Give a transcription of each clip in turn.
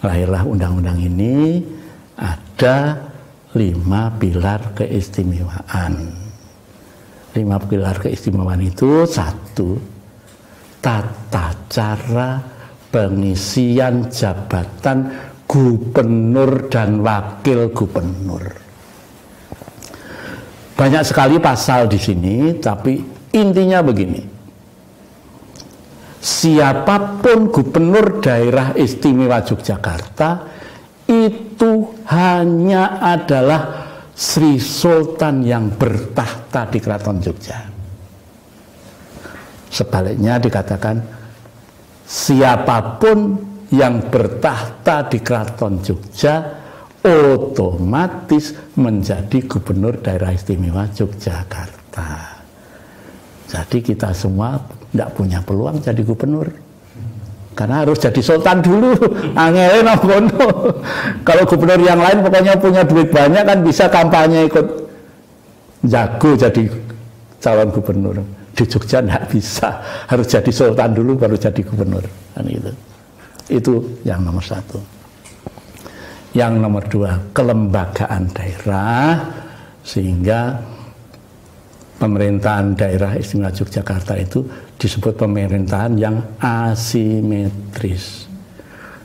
lahirlah undang-undang ini. Ada 5 pilar keistimewaan. 5 pilar keistimewaan itu: 1, tata cara pengisian jabatan gubernur dan wakil gubernur. Banyak sekali pasal di sini, tapi intinya begini: siapapun gubernur daerah istimewa Yogyakarta itu hanya adalah Sri Sultan yang bertahta di Keraton Jogja. Sebaliknya dikatakan, siapapun yang bertahta di Keraton Jogja otomatis menjadi gubernur daerah istimewa Yogyakarta. Jadi kita semua tidak punya peluang jadi gubernur, karena harus jadi sultan dulu. Angel nopo. Kalau gubernur yang lain pokoknya punya duit banyak kan bisa kampanye ikut jago jadi calon gubernur. Di Jogja tidak bisa, harus jadi sultan dulu baru jadi gubernur. Kan gitu. Itu yang nomor 1. Yang nomor 2, kelembagaan daerah, sehingga pemerintahan daerah istimewa Yogyakarta itu disebut pemerintahan yang asimetris,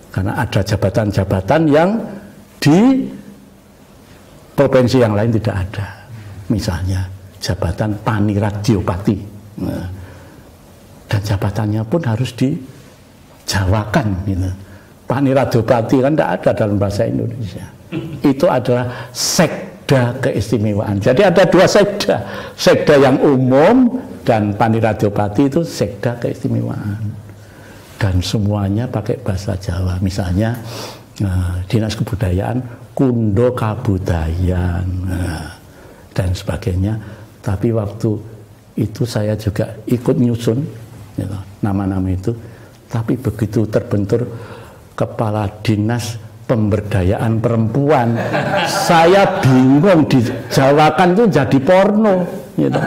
karena ada jabatan-jabatan yang di provinsi yang lain tidak ada. Misalnya jabatan Paniradiopati, dan jabatannya pun harus dijawakan gitu. Paniradiopati kan tidak ada dalam bahasa Indonesia. Itu adalah sekda keistimewaan. Jadi ada 2 sekda, sekda yang umum dan Paniradiopati itu sekda keistimewaan. Dan semuanya pakai bahasa Jawa. Misalnya Dinas Kebudayaan, Kundo Kabudayan, dan sebagainya. Tapi waktu itu saya juga ikut nyusun gitu, nama-nama itu. Tapi begitu terbentur Kepala Dinas Pemberdayaan Perempuan, saya bingung, dijawakan itu jadi porno gitu.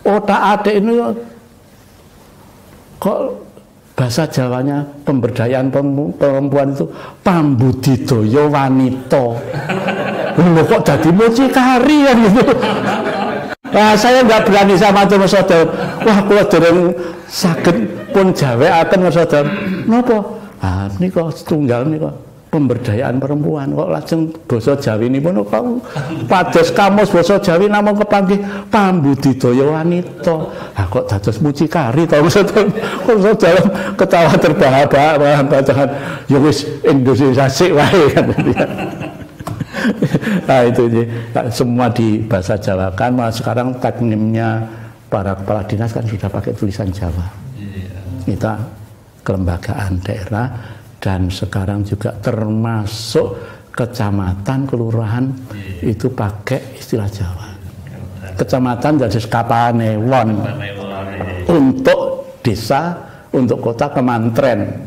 Otak-atik ini kok bahasa Jawanya pemberdayaan perempuan itu pambudidaya wanita. Loh, kok jadi mucikari ya gitu. Nah, saya nggak berani sama teman saudara. Wah, kalau dereng sakit pun Jawa akan saudara. Napa? Ah, ini kok setunggal nih kok pemberdayaan perempuan. Kok langsung basa Jawi ini pun kok pados kamus basa Jawi namung kepanggih pambudidaya wanita. Ah, kok dados mucikari to saudara. Kok saudara ketawa terbahak-bahak bacakan ya wis Indonesia sik wae kan. Nah itu semua di bahasa Jawa kan. Malah sekarang taknimnya para kepala dinas kan sudah pakai tulisan Jawa. Kita kelembagaan daerah, dan sekarang juga termasuk kecamatan, kelurahan itu pakai istilah Jawa. Kecamatan jadi kapanewon, untuk desa, untuk kota kemantren,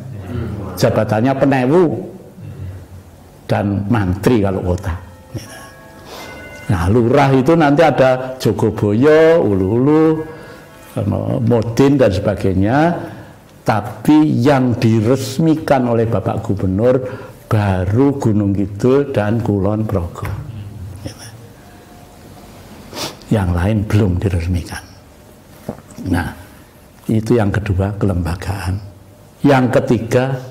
jabatannya penewu dan mantri kalau kota. Nah, lurah itu nanti ada Jogoboyo, Ulu-Ulu, Modin dan sebagainya. Tapi yang diresmikan oleh Bapak Gubernur baru Gunung Kidul dan Kulon Progo. Yang lain belum diresmikan. Nah, itu yang kedua, kelembagaan. Yang ketiga,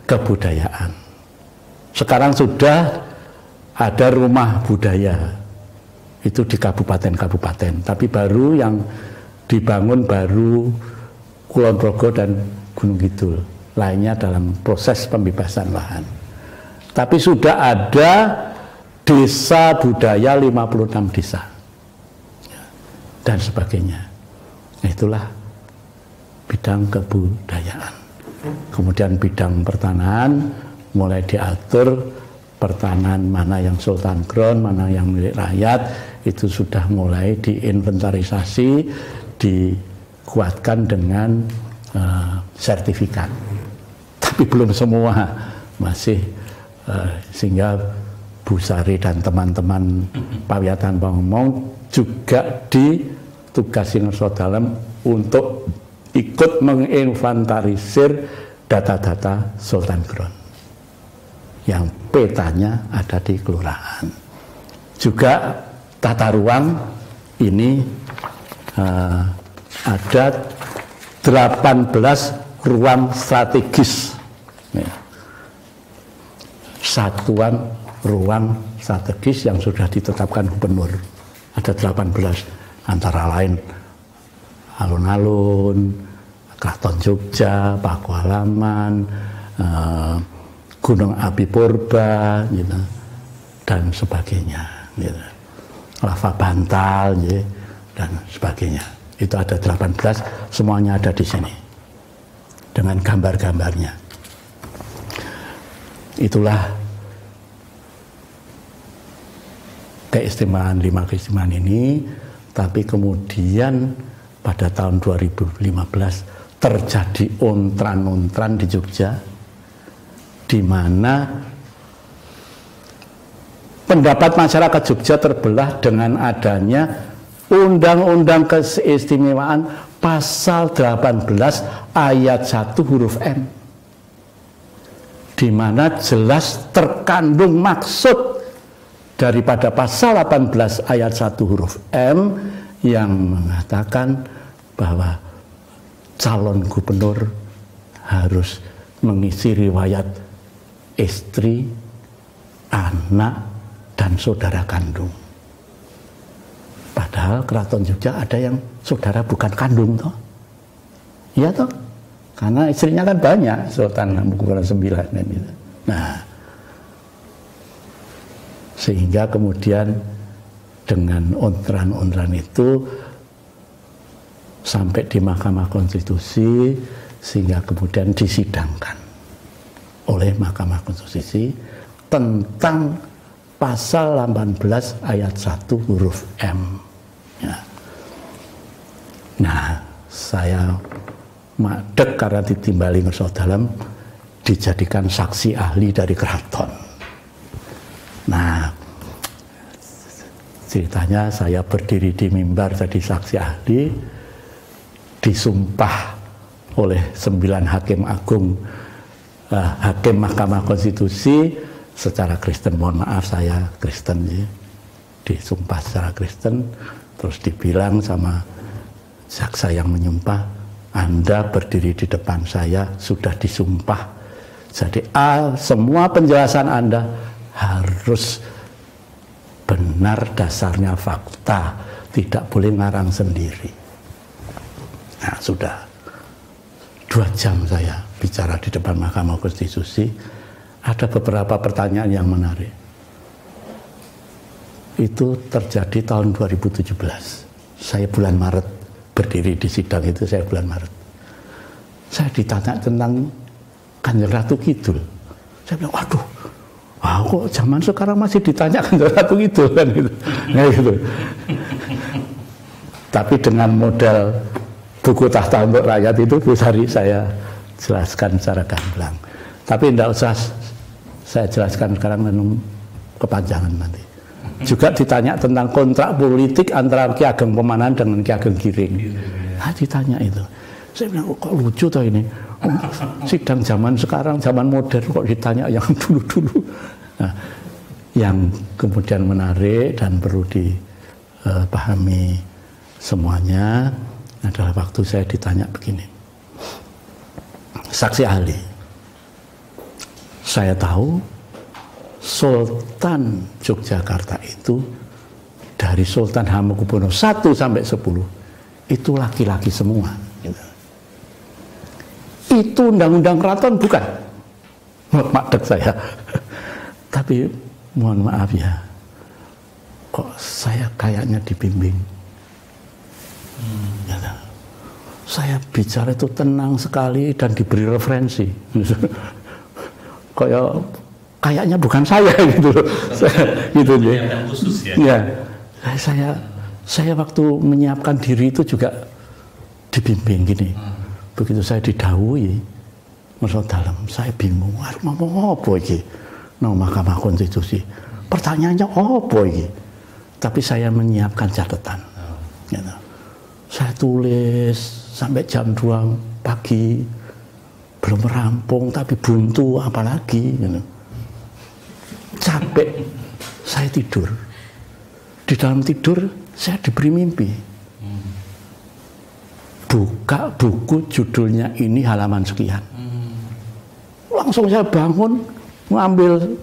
kebudayaan. Sekarang sudah ada rumah budaya itu di kabupaten-kabupaten, tapi baru yang dibangun baru Kulon Progo dan Gunung Kidul, lainnya dalam proses pembebasan lahan. Tapi sudah ada desa budaya 56 desa dan sebagainya. Itulah bidang kebudayaan. Kemudian bidang pertanahan mulai diatur, pertanahan mana yang sultan ground, mana yang milik rakyat, itu sudah mulai diinventarisasi, dikuatkan dengan sertifikat. Tapi belum semua, masih sehingga Bu Sari dan teman-teman Pawiatan Pangomong juga ditugasi Nurso Dalem untuk ikut menginventarisir data-data Sultan Ground yang petanya ada di kelurahan. Juga tata ruang ini ada 18 ruang strategis. Satuan ruang strategis yang sudah ditetapkan gubernur. Ada 18, antara lain alun-alun, Keraton Jogja, Pakualaman, Gunung Api Purba, gitu, dan sebagainya, gitu. Lava Bantal, gitu, dan sebagainya. Itu ada 18, semuanya ada di sini dengan gambar-gambarnya. Itulah keistimewaan 5 keistimewaan ini. Tapi kemudian pada tahun 2015 terjadi ontran-ontran di Jogja, di mana pendapat masyarakat Jogja terbelah dengan adanya Undang-Undang Keistimewaan pasal 18 ayat 1 huruf M, di mana jelas terkandung maksud daripada pasal 18 ayat 1 huruf M yang mengatakan bahwa calon gubernur harus mengisi riwayat istri, anak, dan saudara kandung. Padahal Keraton Jogja ada yang saudara bukan kandung toh. Iya toh? Karena istrinya kan banyak, Sultan Hamengkubuwono IX dan itu. Nah, sehingga kemudian dengan ontran-ontran itu sampai di Mahkamah Konstitusi, sehingga kemudian disidangkan oleh Mahkamah Konstitusi tentang pasal 18 ayat 1 huruf M. Ya. Nah, saya madeg karena ditimbali ngerso dalam dijadikan saksi ahli dari keraton. Nah, ceritanya saya berdiri di mimbar jadi saksi ahli, disumpah oleh 9 hakim agung, hakim Mahkamah Konstitusi secara Kristen. Mohon maaf, saya Kristen ya. Disumpah secara Kristen, terus dibilang sama jaksa yang menyumpah, Anda berdiri di depan saya sudah disumpah, jadi semua penjelasan Anda harus benar, dasarnya fakta, tidak boleh ngarang sendiri. Nah, sudah 2 jam saya bicara di depan Mahkamah Konstitusi. Ada beberapa pertanyaan yang menarik. Itu terjadi tahun 2017. Saya bulan Maret berdiri di sidang itu, saya bulan Maret. Saya ditanya tentang Kanjeng Ratu Kidul. Saya bilang, waduh, kok zaman sekarang masih ditanya Kanjeng Ratu Kidul kan gitu. Nah, gitu. Tapi dengan modal buku Tahta Untuk Rakyat itu Bu Sari saya jelaskan secara gamblang. Tapi tidak usah saya jelaskan sekarang, kepanjangan nanti. Juga ditanya tentang kontrak politik antara Ki Ageng Pemanan dengan Ki Ageng Giring. Nah, ditanya itu. Saya bilang, kok lucu toh ini. Sidang zaman sekarang, zaman modern kok ditanya yang dulu-dulu. Nah, yang kemudian menarik dan perlu dipahami semuanya adalah waktu saya ditanya begini. Saksi ahli, saya tahu Sultan Yogyakarta itu dari Sultan Hamengkubuwono 1 sampai 10 itu laki-laki semua. Itu undang-undang keraton bukan? Madeg saya. Tapi mohon maaf ya, kok saya kayaknya dibimbing. Saya bicara itu tenang sekali dan diberi referensi. Kayaknya bukan saya gitu loh. Gitu ya. Ya. Saya waktu menyiapkan diri itu juga dibimbing gini. Begitu saya didhawuhi masuk dalam, saya bingung. Mau apa iki? Nang Mahkamah Konstitusi. Pertanyaannya apa iki? Tapi saya menyiapkan catatan. Gitu. Saya tulis sampai jam 2 pagi belum rampung tapi buntu apalagi gitu. Capek, saya tidur. Di dalam tidur saya diberi mimpi. Buka buku judulnya ini halaman sekian. Langsung saya bangun, mengambil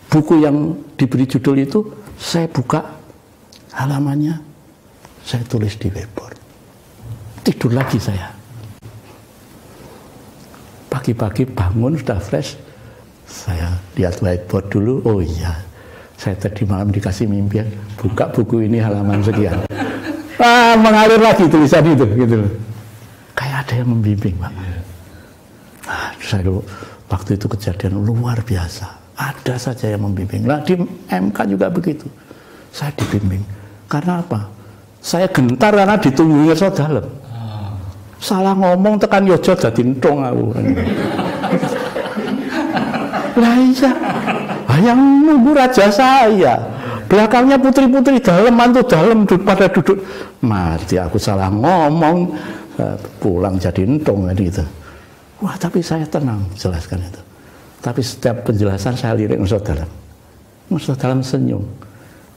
buku yang diberi judul itu, saya buka halamannya, saya tulis di whiteboard. Tidur lagi saya. Pagi-pagi bangun sudah fresh, saya lihat whiteboard dulu, oh iya, saya tadi malam dikasih mimpi, buka buku ini halaman sekian. Mengalir lagi tulisan itu, gitu. Kayak ada yang membimbing, Pak. Saya dulu, waktu itu kejadian luar biasa. Ada saja yang membimbing. Nah, di MK juga begitu. Saya dibimbing. Karena apa? Saya gentar karena ditunggunya so dalem. Salah ngomong tekan yojo dadi entung aku. Lah iya. Yang nunggu raja saya. Belakangnya putri-putri dalam, mantu dalam pada duduk. Mati aku salah ngomong. Pulang jadi entung gitu. Wah, tapi saya tenang jelaskan itu. Tapi setiap penjelasan saya lirik Nusa Dalam senyum.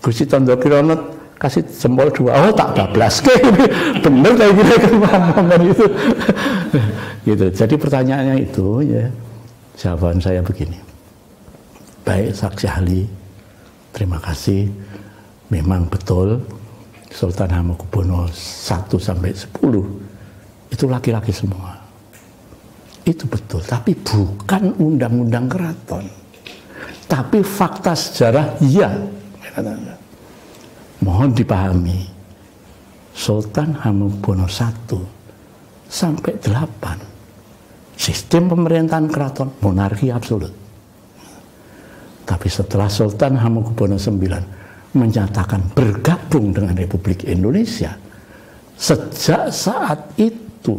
Gusti Tondo Kirono kasih jempol 2. Oh, tak bablas. Bener kayak gini ngomong itu. Gitu. Jadi pertanyaannya itu ya, jawaban saya begini. Baik saksi ahli, terima kasih. Memang betul Sultan Hamengkubuwono 1 sampai 10 itu laki-laki semua. Itu betul, tapi bukan undang-undang keraton. Tapi fakta sejarah iya. Mohon dipahami, Sultan Hamengkubuwono 1 sampai 8 sistem pemerintahan keraton monarki absolut. Tapi setelah Sultan Hamengkubuwono 9 menyatakan bergabung dengan Republik Indonesia, sejak saat itu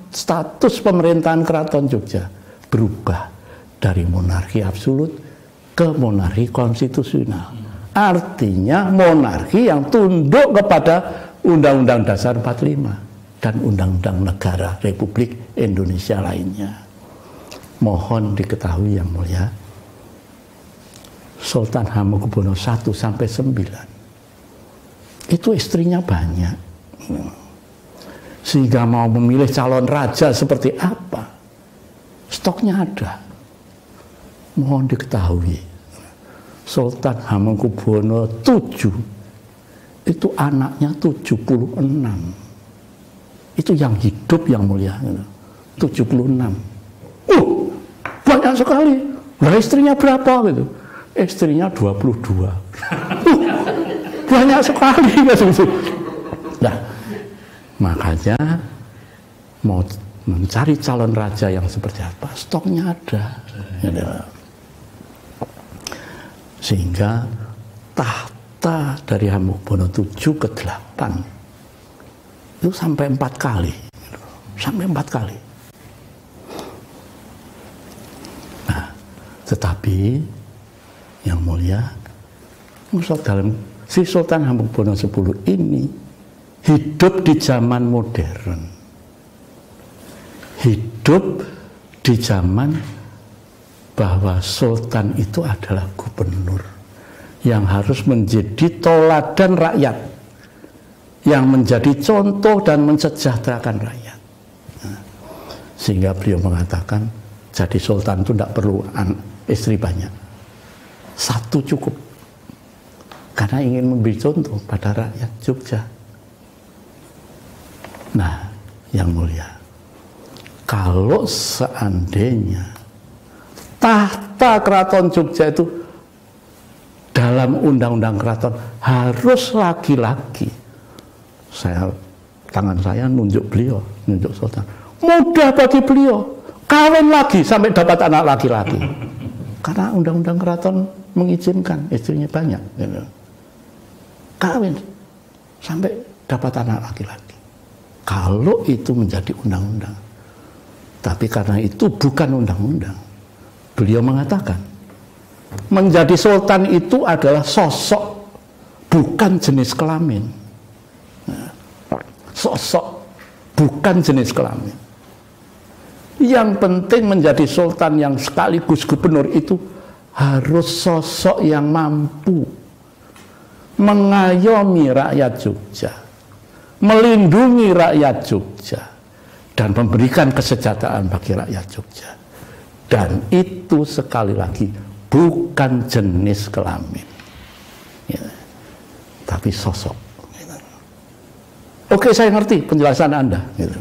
status pemerintahan Keraton Jogja berubah dari monarki absolut ke monarki konstitusional. Artinya monarki yang tunduk kepada Undang-Undang Dasar 45 dan Undang-Undang Negara Republik Indonesia lainnya. Mohon diketahui yang mulia, Sultan Hamengkubuwono 1 sampai 9 itu istrinya banyak. Sehingga mau memilih calon raja seperti apa, stoknya ada. Mohon diketahui, Sultan Hamengkubuwono 7 itu anaknya 76. Itu yang hidup yang mulia, 76. Banyak sekali. Nah, istrinya berapa gitu? Istrinya 22. Banyak sekali gitu. Nah, makanya mau mencari calon raja yang seperti apa, stoknya ada. Sehingga tahta dari Hamengkubuwono 7 ke 8 itu sampai 4 kali. Sampai 4 kali. Nah, tetapi yang mulia, si Sultan Hamengkubuwono 10 ini hidup di zaman modern, hidup di zaman bahwa Sultan itu adalah gubernur yang harus menjadi toladan rakyat, yang menjadi contoh dan mensejahterakan rakyat. Nah, sehingga beliau mengatakan, jadi Sultan itu tidak perlu istri banyak, 1 cukup, karena ingin memberi contoh pada rakyat Jogja. Nah, yang mulia, kalau seandainya tahta Keraton Jogja itu dalam Undang-Undang Keraton harus laki-laki, tangan saya nunjuk beliau, nunjuk Sultan, mudah bagi beliau kawin lagi sampai dapat anak laki-laki, karena Undang-Undang Keraton mengizinkan istrinya banyak, gitu. Kawin sampai dapat anak laki-laki. Kalau itu menjadi undang-undang. Tapi karena itu bukan undang-undang, beliau mengatakan menjadi sultan itu adalah sosok, bukan jenis kelamin. Sosok, bukan jenis kelamin. Yang penting menjadi sultan yang sekaligus gubernur itu harus sosok yang mampu mengayomi rakyat Jogja, melindungi rakyat Jogja, dan memberikan kesejahteraan bagi rakyat Jogja. Dan itu sekali lagi bukan jenis kelamin, ya, tapi sosok. Oke, saya ngerti penjelasan Anda, gitu.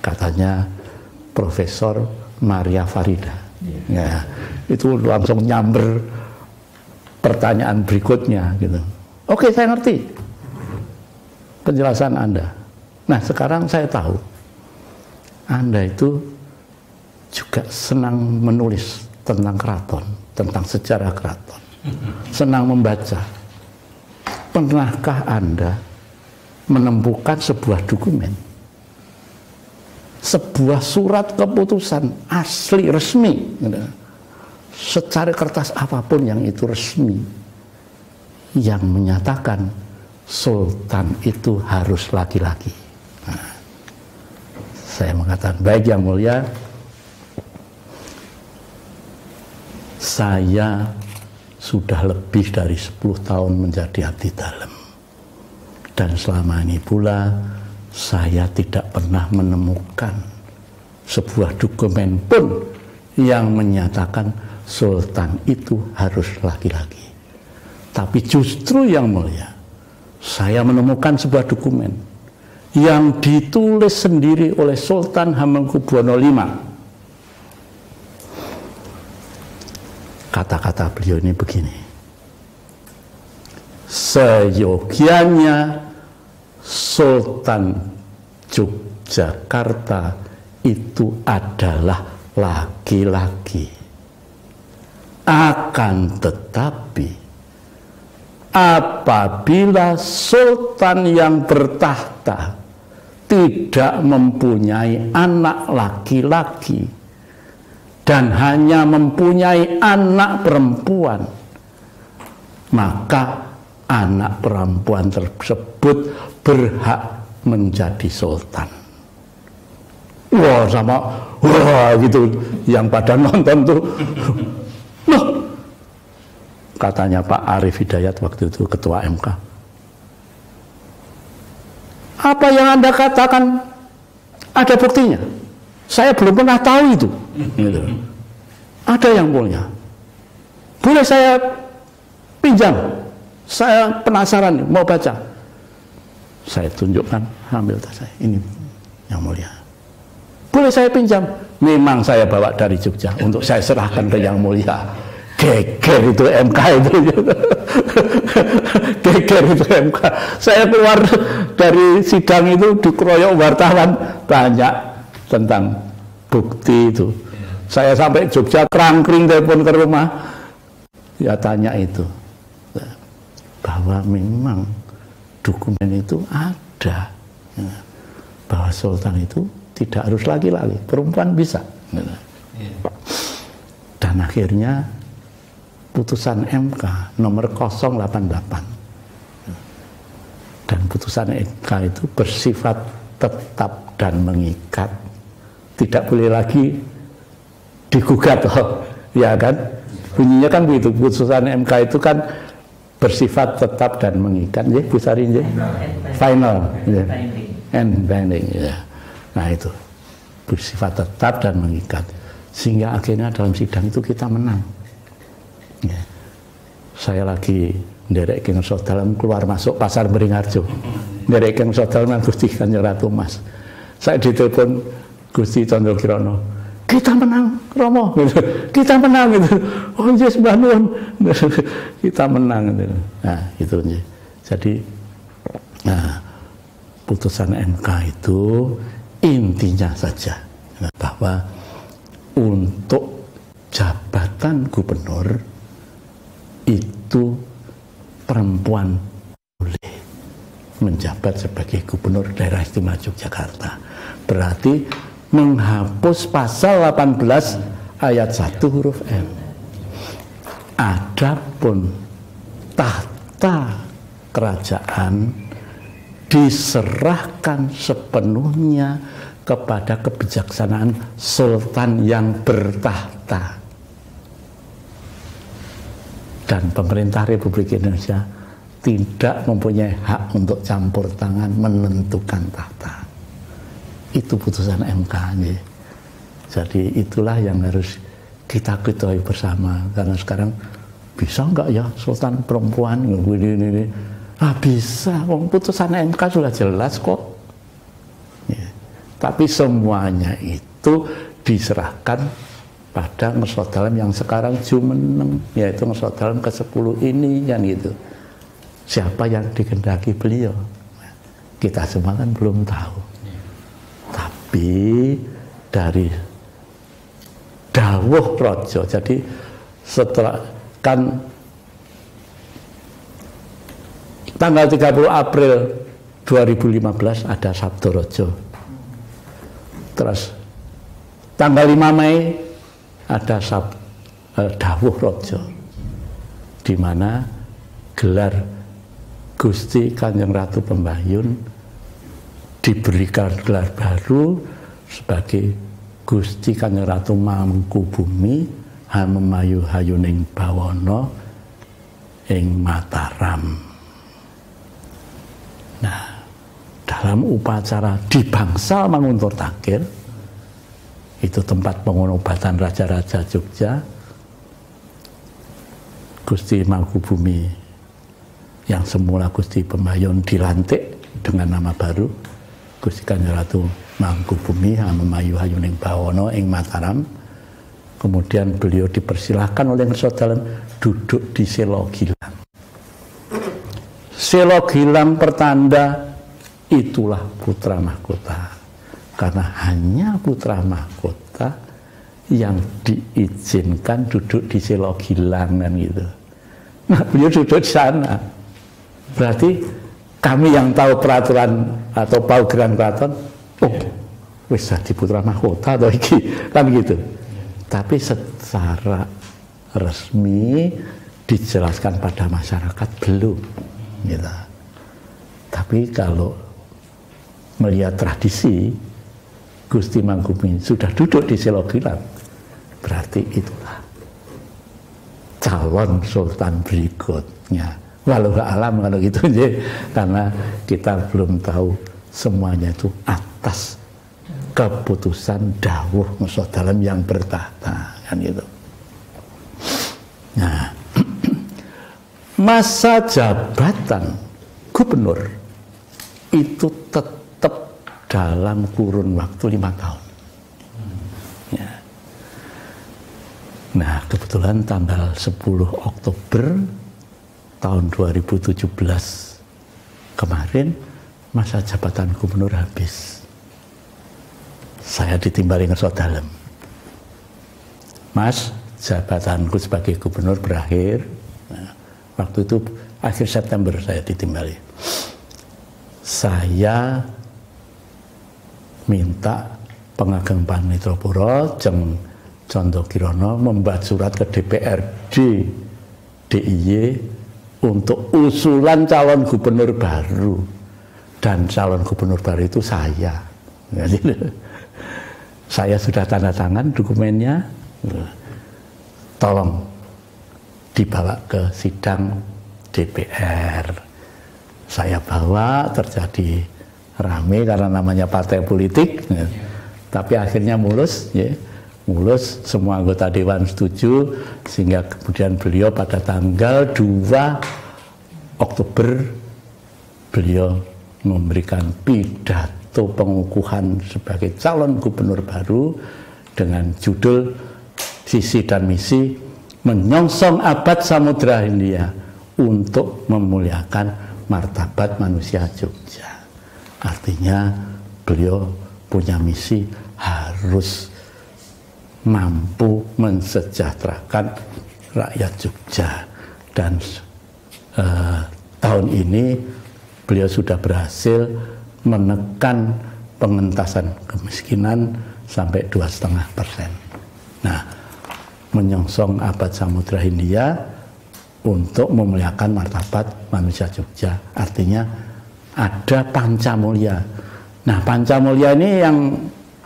Katanya Profesor Maria Farida. Ya, itu langsung nyamber pertanyaan berikutnya, gitu. Oke, saya ngerti penjelasan Anda. Nah, sekarang saya tahu Anda itu juga senang menulis tentang keraton, tentang sejarah keraton, senang membaca. Pernahkah Anda menemukan sebuah dokumen, sebuah surat keputusan asli resmi, secara kertas apapun yang itu resmi, yang menyatakan sultan itu harus laki-laki? Nah, saya mengatakan, baik Yang Mulia, saya sudah lebih dari 10 tahun menjadi abdi dalam, dan selama ini pula saya tidak pernah menemukan sebuah dokumen pun yang menyatakan sultan itu harus laki-laki. Tapi justru Yang Mulia, saya menemukan sebuah dokumen yang ditulis sendiri oleh Sultan Hamengkubuwono V. Kata-kata beliau ini begini: seyogianya Sultan Yogyakarta itu adalah laki-laki. Akan tetapi apabila sultan yang bertahta tidak mempunyai anak laki-laki dan hanya mempunyai anak perempuan, maka anak perempuan tersebut berhak menjadi sultan. Wah, sama wah gitu, yang pada nonton tuh, loh, katanya Pak Arief Hidayat waktu itu ketua MK, apa yang Anda katakan ada buktinya? Saya belum pernah tahu itu. Gitu. Ada Yang Mulia, boleh saya pinjam? Saya penasaran, mau baca. Saya tunjukkan, ambil tas saya, ini Yang Mulia. Boleh saya pinjam? Memang saya bawa dari Jogja untuk saya serahkan ke Yang Mulia. Geger itu MK itu. Geger itu MK. Saya keluar dari sidang itu dikeroyok wartawan, banyak tentang bukti itu. Saya sampai Jogja, kerangkring telepon ke rumah, ya tanya itu, bahwa memang dokumen itu ada, bahwa sultan itu tidak harus laki-laki, perempuan bisa. Dan akhirnya putusan MK nomor 088, dan putusan MK itu bersifat tetap dan mengikat, tidak boleh lagi digugat, ya kan? Bunyinya kan begitu. Putusan MK itu kan bersifat tetap dan mengikat, ya, Bu Sari, ya? Final, ya. And binding, ya. Nah itu bersifat tetap dan mengikat, sehingga akhirnya dalam sidang itu kita menang. Ya. Saya lagi nderek King Sodalam keluar masuk pasar Beringharjo, nderek King Sodalam Gusti Kanjeng Ratu Mas. Saya ditelepon Gusti Condro Kirono, kita menang Romo, gitu. Kita menang gitu. Oh yes, Mbah Nuwun, kita menang gitu. Nah itu, jadi nah, putusan MK itu intinya saja bahwa untuk jabatan gubernur itu perempuan boleh menjabat sebagai gubernur daerah istimewa Yogyakarta. Berarti menghapus pasal 18 ayat 1 huruf M. Adapun tahta kerajaan diserahkan sepenuhnya kepada kebijaksanaan sultan yang bertahta. Dan pemerintah Republik Indonesia tidak mempunyai hak untuk campur tangan menentukan tahta. Itu putusan MK. Jadi itulah yang harus kita ketahui bersama. Karena sekarang bisa enggak ya sultan perempuan ini. Bisa, putusan MK sudah jelas kok. Ya. Tapi semuanya itu diserahkan pada ngesot dalam yang sekarang jumeneng, yaitu ngesot dalam ke-10 ini kan gitu. Siapa yang dikehendaki beliau? Kita semua kan belum tahu. Tapi dari dawuh raja, jadi setelah kan tanggal 30 April 2015 ada Sabda Raja. Terus tanggal 5 Mei ada dawuh raja, di mana gelar Gusti Kanjeng Ratu Pembayun diberikan gelar baru sebagai Gusti Kanjeng Ratu Mangkubumi Hamemayu Hayuning Bawana ing Mataram. Nah, dalam upacara di Bangsal Manguntur Takir, itu tempat pengobatan raja-raja Jogja, Gusti Mangkubumi yang semula Gusti Pembayun dilantik dengan nama baru Gusti Kanjeng Ratu Mangkubumi Hamemayu Hayuning Bawana ing Mataram. Kemudian beliau dipersilahkan oleh Ngerso Dalem duduk di Selo Gilang. Selo Gilang pertanda itulah putra mahkota. Karena hanya putra mahkota yang diizinkan duduk di Selo Gilang kan gitu. Nah, beliau duduk di sana. Berarti kami yang tahu peraturan atau paugeran keraton, oh, wis dadi putra mahkota atau iki kan gitu. Tapi secara resmi dijelaskan pada masyarakat belum gitu. Tapi kalau melihat tradisi, Gusti Mangkubumi sudah duduk di Selo Gilang, berarti itulah calon sultan berikutnya. Walau alam kalau gitu aja, karena kita belum tahu semuanya itu atas keputusan dawuh Ngerso Dalem yang bertahta kan gitu. Nah, masa jabatan gubernur itu tetap dalam kurun waktu 5 tahun. Ya. Nah, kebetulan tanggal 10 Oktober tahun 2017 kemarin masa jabatan gubernur habis. Saya ditimbali Ngerso Dalem. Mas, jabatanku sebagai gubernur berakhir. Nah, waktu itu akhir September saya ditimbali. Saya minta Pengageng Panitropuro Jeng Condo Kirono membuat surat ke DPRD DIY untuk usulan calon gubernur baru, dan calon gubernur baru itu saya. Saya sudah tanda tangan dokumennya, tolong dibawa ke sidang DPR. Saya bawa, terjadi rame karena namanya partai politik, tapi akhirnya mulus, ya. Mulus, semua anggota dewan setuju, sehingga kemudian beliau pada tanggal 2 Oktober beliau memberikan pidato pengukuhan sebagai calon gubernur baru dengan judul Visi dan Misi Menyongsong Abad Samudra Hindia untuk memuliakan martabat manusia Jogja. Artinya beliau punya misi harus mampu mensejahterakan rakyat Jogja, dan tahun ini beliau sudah berhasil menekan pengentasan kemiskinan sampai 2,5%. Nah, menyongsong abad Samudra Hindia untuk memuliakan martabat manusia Jogja, artinya ada pancamulya Nah, Pancamulya ini yang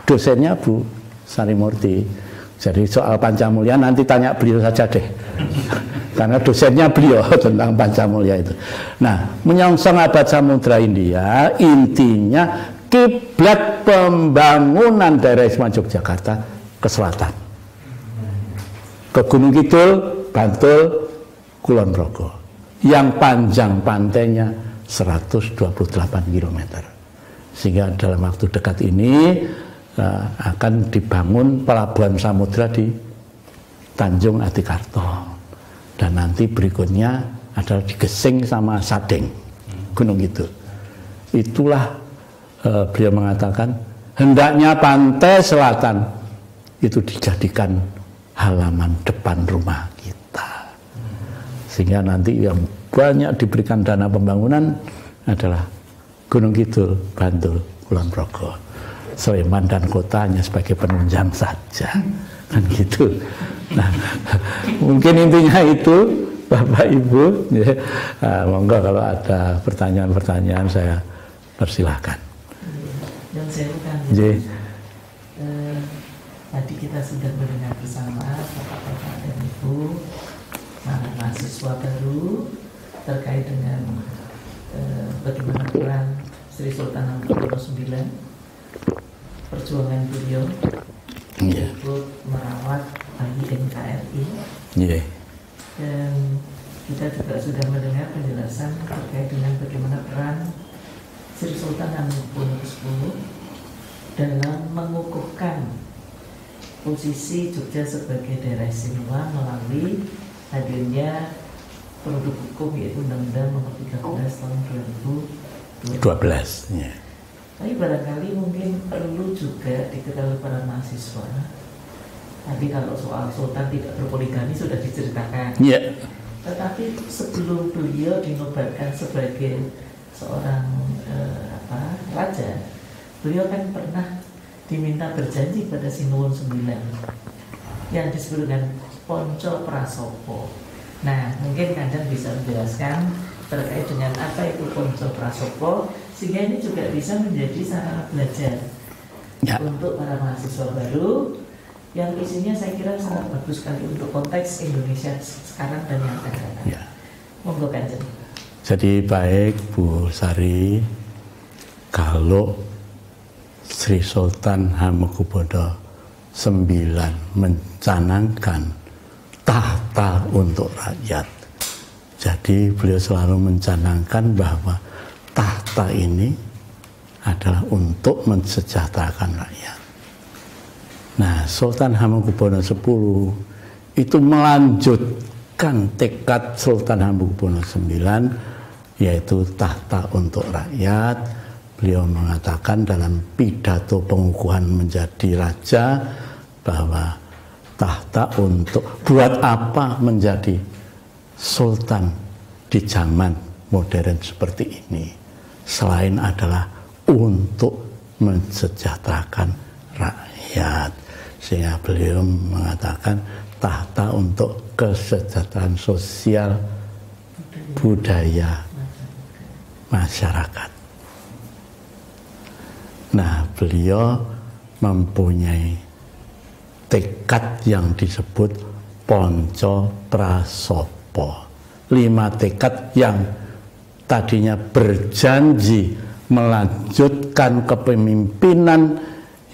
dosennya Bu Sarimurti. Jadi soal Pancamulya nanti tanya beliau saja deh. Karena dosennya beliau tentang Pancamulya itu. Nah, menyongsong abad Samudra India, intinya kiblat pembangunan daerah istimewa Yogyakarta ke selatan. Ke Gunung Kidul, Bantul, Kulon Progo. Yang panjang pantainya 128 km. Sehingga dalam waktu dekat ini akan dibangun pelabuhan samudra di Tanjung Atikarto. Dan nanti berikutnya adalah di Gesing sama Sadeng, Gunung Kidul. Itulah beliau mengatakan hendaknya pantai selatan itu dijadikan halaman depan rumah kita. Sehingga nanti yang banyak diberikan dana pembangunan adalah Gunung Kidul, Bantul, Kulon Progo. Sleman dan kota hanya sebagai penunjang saja, kan gitu. Nah, mungkin intinya itu, Bapak Ibu. Ya, monggo kalau ada pertanyaan-pertanyaan saya persilahkan. Yang saya bukan. Tadi kita sudah mendengar bersama Bapak-bapak dan Ibu, para mahasiswa baru terkait dengan bagaimana peran Sri Sultan Hamengkubuwono IX, perjuangan beliau untuk merawat bayi NKRI. Dan kita juga sudah mendengar penjelasan terkait dengan bagaimana peran Sri Sultan Hamengkubuwono X dalam mengukuhkan posisi Jogja sebagai daerah istimewa melalui hadirnya produk hukum yaitu Undang-Undang Nomor 13 Tahun 2012. Ya. Tapi barangkali mungkin perlu juga diketahui para mahasiswa. Tadi kalau soal Sultan tidak berpoligami sudah diceritakan. Yeah. Tetapi sebelum beliau dinobatkan sebagai seorang raja, beliau kan pernah diminta berjanji pada Sinuwun IX yang disebut dengan Ponco Prasopo. Nah, mungkin Kanjeng bisa menjelaskan terkait dengan apa itu Ponco Prasopo, sehingga ini juga bisa menjadi sarana belajar untuk para mahasiswa baru yang isinya saya kira sangat bagus sekali untuk konteks Indonesia sekarang dan yang akan datang. Ya. Monggo Kanjeng. Jadi baik Bu Sari, kalau Sri Sultan Hamengkubuwono IX mencanangkan tahta untuk rakyat. Jadi beliau selalu mencanangkan bahwa tahta ini adalah untuk mensejahterakan rakyat. Nah, Sultan Hamengkubuwono X itu melanjutkan tekad Sultan Hamengkubuwono IX, yaitu tahta untuk rakyat. Beliau mengatakan dalam pidato pengukuhan menjadi raja bahwa tahta untuk buat apa menjadi sultan di zaman modern seperti ini selain adalah untuk mensejahterakan rakyat. Sehingga beliau mengatakan tahta untuk kesejahteraan sosial budaya masyarakat. Nah, beliau mempunyai tekad yang disebut Ponco Prasopo. 5 tekad yang tadinya berjanji melanjutkan kepemimpinan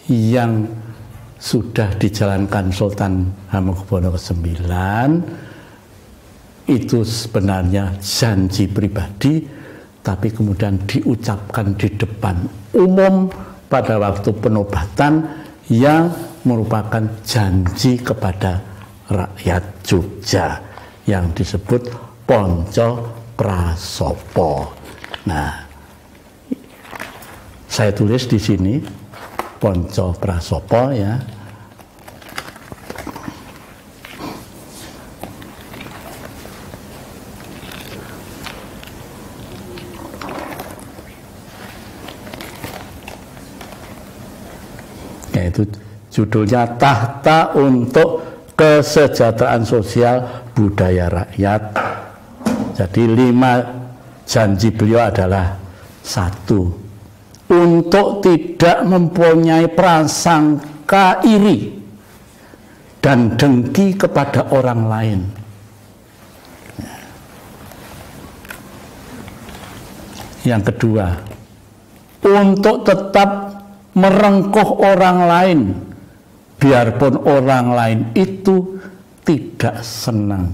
yang sudah dijalankan Sultan Hamengkubuwono IX itu sebenarnya janji pribadi, tapi kemudian diucapkan di depan umum pada waktu penobatan yang merupakan janji kepada rakyat Jogja yang disebut Ponco Prasopo. Nah, saya tulis di sini Ponco Prasopo ya. Yaitu judulnya Tahta untuk Kesejahteraan Sosial Budaya Rakyat. Jadi 5 janji beliau adalah 1. untuk tidak mempunyai prasangka iri dan dengki kepada orang lain. Yang kedua, untuk tetap merengkuh orang lain, biarpun orang lain itu tidak senang.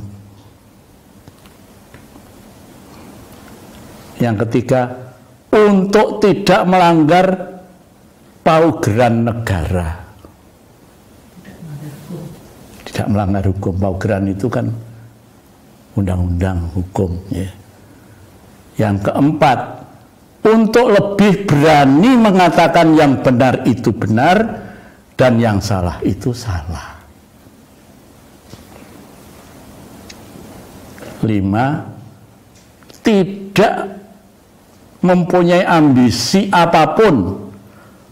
Yang ketiga, untuk tidak melanggar paugeran negara. Tidak melanggar hukum. Paugeran itu kan undang-undang hukum. Ya. Yang keempat, untuk lebih berani mengatakan yang benar itu benar dan yang salah itu salah. 5, tidak mempunyai ambisi apapun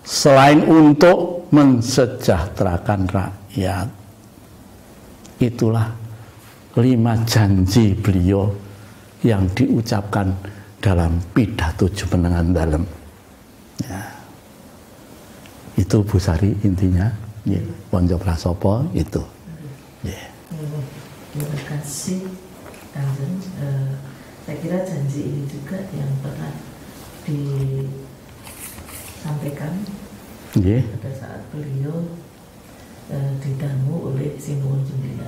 selain untuk mensejahterakan rakyat. Itulah 5 janji beliau yang diucapkan dalam pidato Jumenengan Dalem. Ya. Itu Bu Sari intinya. Ya. Ponjo Prasopo itu. Ya. Terima kasih Kanjeng. Saya kira janji ini juga yang pernah disampaikan pada saat beliau didamu oleh Sinuwun IX.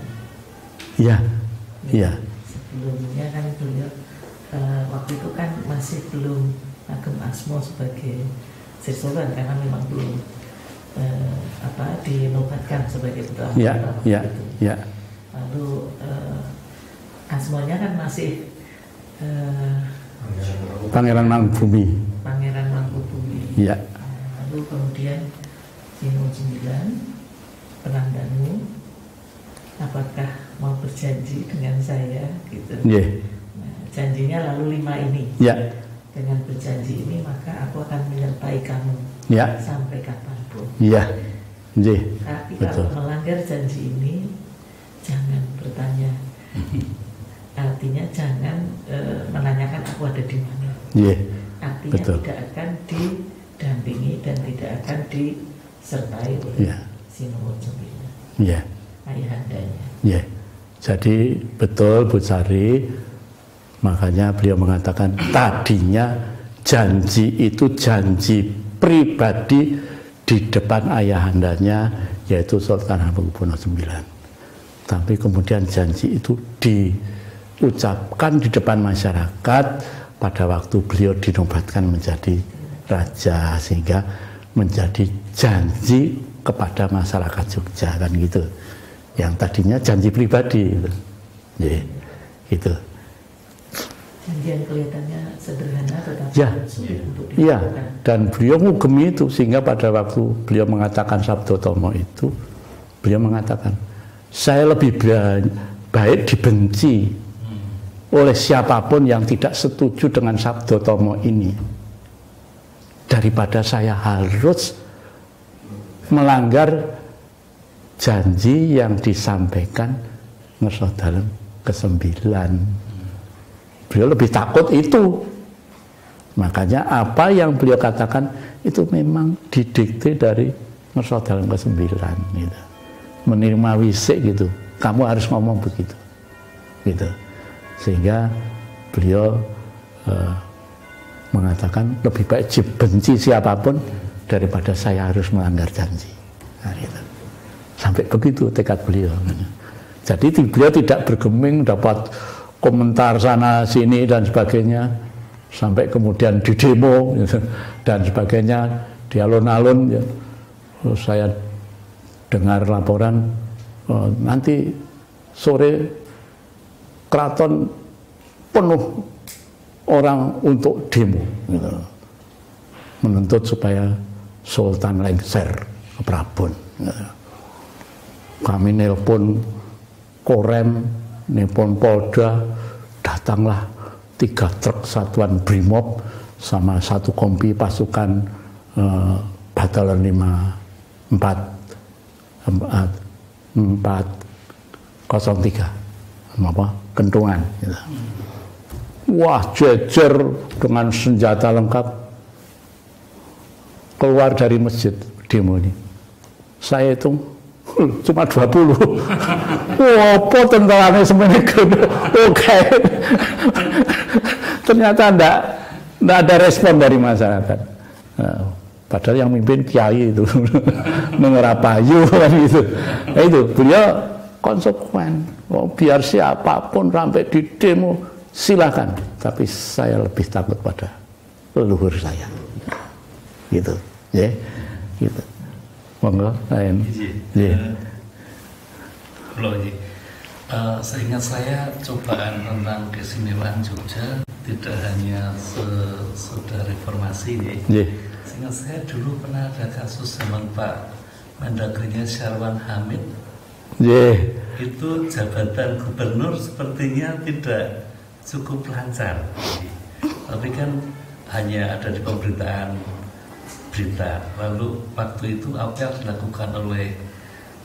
Iya. Iya. Sebelumnya kan beliau waktu itu kan masih belum Ageng Asmo sebagai Sirsoban karena memang belum dinobatkan sebagai putra mahkota. Ya. Lalu Asmonya kan masih Pangeran Mangkubumi. Pangeran Mangkubumi. Ya. Lalu kemudian Sinuwun IX penandamu, apakah mau berjanji dengan saya gitu. Yeah. Nah, janjinya lalu 5 ini. Yeah. Dengan berjanji ini maka aku akan menyertai kamu sampai kapanpun. Iya. Yeah. Tapi kalau melanggar janji ini jangan bertanya. Artinya jangan menanyakan aku ada di mana. Yeah. Artinya tidak akan didampingi dan tidak akan disertai oleh Sinuwun IX. Iya. Ayahandanya. Iya. Jadi betul Bu Sari, makanya beliau mengatakan tadinya janji itu janji pribadi di depan ayahandanya yaitu Sultan Hamengkubuwono IX. Tapi kemudian janji itu diucapkan di depan masyarakat pada waktu beliau dinobatkan menjadi raja, sehingga menjadi janji kepada masyarakat Jogja kan gitu. Yang tadinya janji pribadi gitu. Gitu. Janji yang kelihatannya sederhana tetapi sulit untuk dilakukan. Iya, dan beliau ngugemi itu sehingga pada waktu beliau mengatakan Sabdo Tomo itu, beliau mengatakan, saya lebih baik dibenci oleh siapapun yang tidak setuju dengan Sabdo Tomo ini daripada saya harus melanggar janji yang disampaikan Ngerso Dalem ke-9. Beliau lebih takut itu. Makanya apa yang beliau katakan itu memang didikte dari Ngerso Dalem ke-9 gitu. Menerima wisik gitu. Kamu harus ngomong begitu. Gitu. Sehingga beliau mengatakan lebih baik dibenci siapapun daripada saya harus melanggar janji. Nah, gitu. Sampai begitu tekad beliau. Jadi beliau tidak bergeming dapat komentar sana sini dan sebagainya, sampai kemudian di demo dan sebagainya, di alun-alun. Ya. Saya dengar laporan nanti sore keraton penuh orang untuk demo, gitu. Menuntut supaya Sultan lengser ke Prabon. Gitu. Kami nelpon Korem, nelpon Polda, datanglah 3 truk satuan Brimob sama 1 kompi pasukan Batalion 403 Kentungan gitu. Wah, jejer dengan senjata lengkap keluar dari masjid demo ini. Saya itu cuma 20. Apa tentaranya semuanya oke. Ternyata enggak ada respon dari masyarakat. Nah, padahal yang mimpin kiai itu Ngerapayu kan gitu. Nah, itu beliau konsekuen. Biar siapapun sampai di demo silakan, tapi saya lebih takut pada leluhur saya. Gitu, ya, gitu. Monggo, lain. Seingat saya cobaan tentang keistimewaan Jogja tidak hanya sesudah reformasi, ya. Seingat saya dulu pernah ada kasus zaman Pak Mendagrinya Syarwan Hamid. Itu jabatan gubernur sepertinya tidak cukup lancar, tapi kan hanya ada di pemberitaan berita. Lalu waktu itu apa yang dilakukan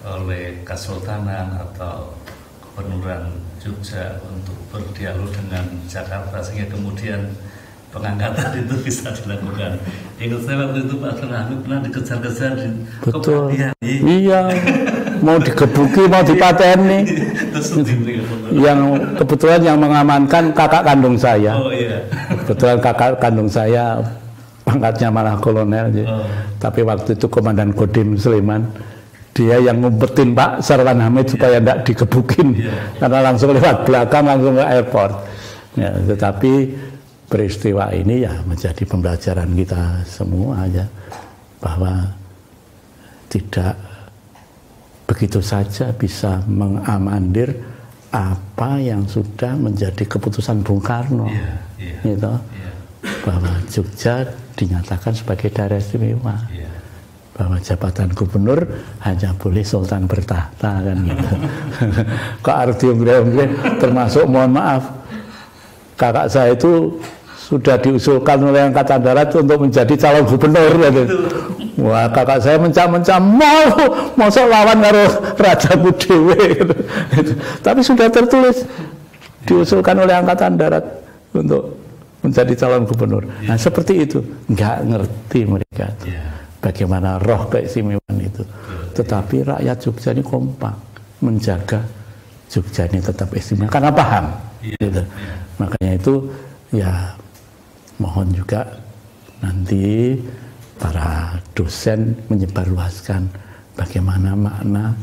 oleh Kesultanan atau Gubernuran Jogja untuk berdialog dengan Jakarta sehingga kemudian pengangkatan itu bisa dilakukan. Ingat saya waktu itu Pak Hamid pernah dikejar-kejar di Kepanitiaan. Iya, mau digebuki, mau dipateni. Yang kebetulan yang mengamankan kakak kandung saya. Oh iya. Kebetulan kakak kandung saya pangkatnya malah kolonel. Tapi waktu itu Komandan Kodim Sleman. Dia yang ngumpetin Pak Syarwan Hamid supaya tidak digebukin. Karena langsung lewat belakang, langsung ke airport. Ya, tetapi peristiwa ini ya menjadi pembelajaran kita semua aja bahwa tidak begitu saja bisa mengamandir apa yang sudah menjadi keputusan Bung Karno, gitu, bahwa Jogja dinyatakan sebagai daerah istimewa, bahwa jabatan gubernur hanya boleh sultan bertahta, kan gitu. Kok Ardium termasuk, mohon maaf, kakak saya itu sudah diusulkan oleh Angkatan Darat untuk menjadi calon gubernur, gitu. Wah, kakak saya mencam-mencam, mau lawan karo rajamu dhewe, gitu. Tapi sudah tertulis diusulkan oleh Angkatan Darat untuk menjadi calon gubernur. Nah, seperti itu, nggak ngerti mereka bagaimana roh keistimewaan itu. Tetapi rakyat Jogja ini kompak menjaga Jogja ini tetap istimewa karena paham, gitu. Makanya itu ya mohon juga nanti para dosen menyebarluaskan bagaimana makna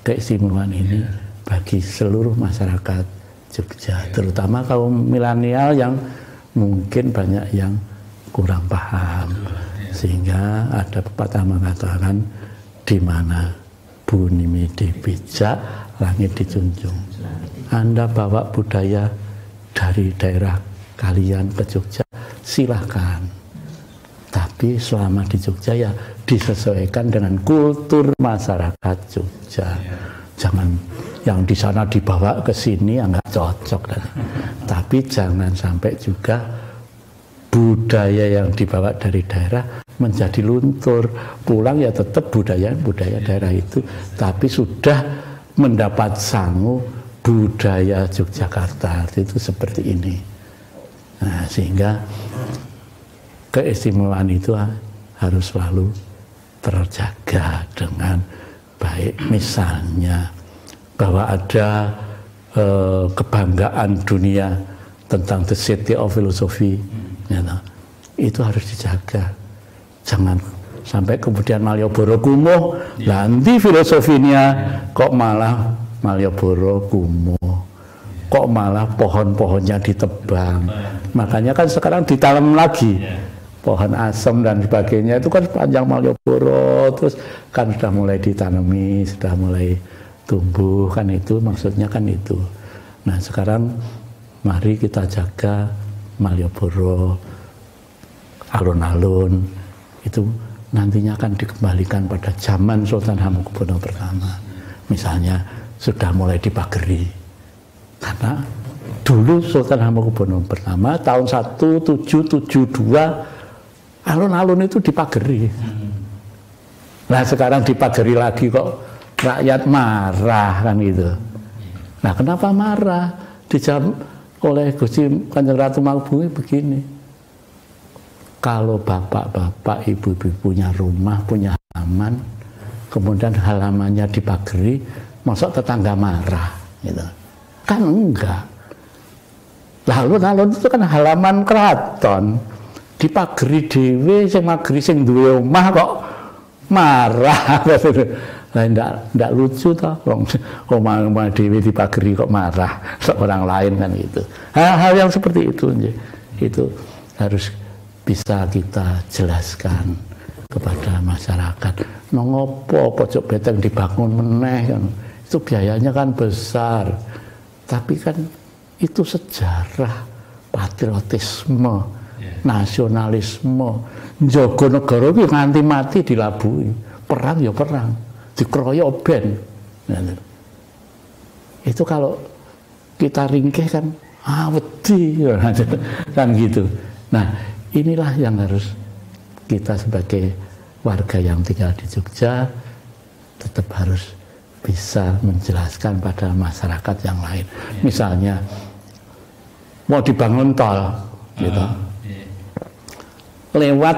keistimewaan ini bagi seluruh masyarakat Jogja, terutama kaum milenial yang mungkin banyak yang kurang paham, sehingga ada pepatah mengatakan di mana bumi dipijak, langit dijunjung. Anda bawa budaya dari daerah kalian ke Jogja, silahkan. Tapi selama di Jogja ya disesuaikan dengan kultur masyarakat Jogja. Jangan yang di sana dibawa ke sini, ya nggak cocok. Tapi jangan sampai juga budaya yang dibawa dari daerah menjadi luntur. Pulang ya tetap budaya daerah itu, tapi sudah mendapat sangu budaya Yogyakarta itu seperti ini. Nah, sehingga keistimewaan itu harus selalu terjaga dengan baik. Misalnya bahwa ada kebanggaan dunia tentang the city of philosophy, itu harus dijaga. Jangan sampai kemudian Malioboro kumuh, nanti filosofinya kok malah Malioboro kumuh, kok malah pohon-pohonnya ditebang. Makanya kan sekarang ditanam lagi pohon asem dan sebagainya, itu kan sepanjang Malioboro, terus kan sudah mulai ditanami, sudah mulai tumbuh, kan itu maksudnya kan itu. Nah sekarang mari kita jaga Malioboro, alun-alun itu nantinya akan dikembalikan pada zaman Sultan Hamengkubuwono pertama. Misalnya sudah mulai dipageri, karena dulu Sultan Hamengkubuwono pertama tahun 1772 alun-alun itu dipageri. Nah sekarang dipageri lagi kok rakyat marah, kan gitu. Nah kenapa marah? Dijawab oleh Gusti Kanjeng Ratu Mangubumi begini, kalau bapak-bapak, ibu-ibu punya rumah, punya halaman, kemudian halamannya dipagari, masuk tetangga marah, gitu. Kan enggak. Lalu itu kan halaman keraton, dipagari dhewe, sing mageri sing duwe omah kok marah. Lah ndak lucu toh, wong omah dhewe dipagari kok marah seorang lain kan gitu. Hal-hal yang seperti itu harus bisa kita jelaskan kepada masyarakat. Mengopo pojok beteng dibangun meneh kan. Itu biayanya kan besar. Tapi kan itu sejarah patriotisme, nasionalisme. Njaga negara iki nganti mati dilabuhi. Perang ya perang, dikeroyok ben. Nah, itu kalau kita ringkih kan wedi kan gitu. Nah, inilah yang harus kita sebagai warga yang tinggal di Jogja tetap harus bisa menjelaskan pada masyarakat yang lain. Misalnya mau dibangun tol gitu. Lewat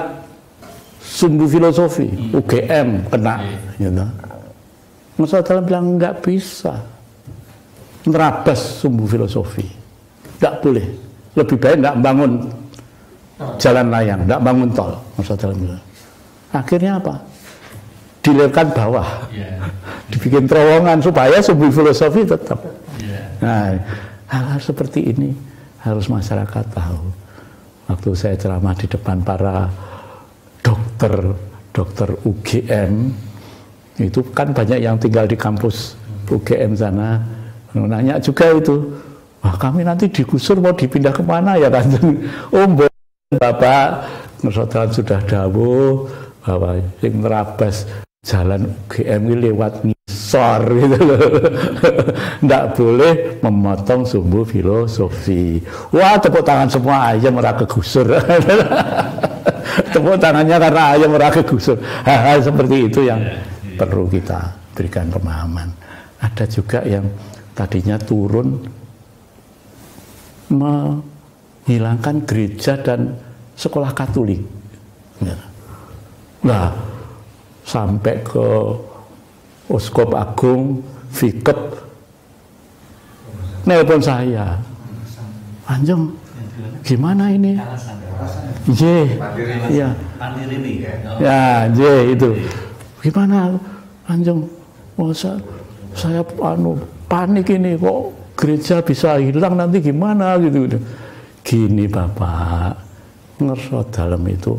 Sumbu Filosofi, UGM kena gitu. Masa dalam bilang nggak bisa nerabas Sumbu Filosofi. Nggak boleh. Lebih baik nggak bangun jalan layang, nggak bangun tol. Masa dalam bilang. Akhirnya apa? Dilewatkan bawah, dibikin terowongan supaya Sumbu Filosofi tetap. Nah, hal-hal seperti ini harus masyarakat tahu. Waktu saya ceramah di depan para dokter UGM, itu kan banyak yang tinggal di kampus UGM sana, nanya juga itu, wah kami nanti digusur mau dipindah kemana ya kan? Oh Bapak, Nusantara sudah dawuh bahwa yang nerabas jalan UGM ini lewat ngisor gitu loh. Nggak boleh memotong Sumbu Filosofi. Wah, tepuk tangan semua ayam ora kegusur. Tepuk tangannya karena ayam ora kegusur. Hal-hal seperti itu yang perlu kita berikan pemahaman. Ada juga yang tadinya turun menghilangkan gereja dan sekolah Katolik. Nah, sampai ke Uskup Agung Vikep nelpon saya, Anjung gimana ini? Ya, itu gimana Anjung? Oh, saya panik ini, kok gereja bisa hilang nanti gimana gitu. Gini Bapak, ngerso dalam itu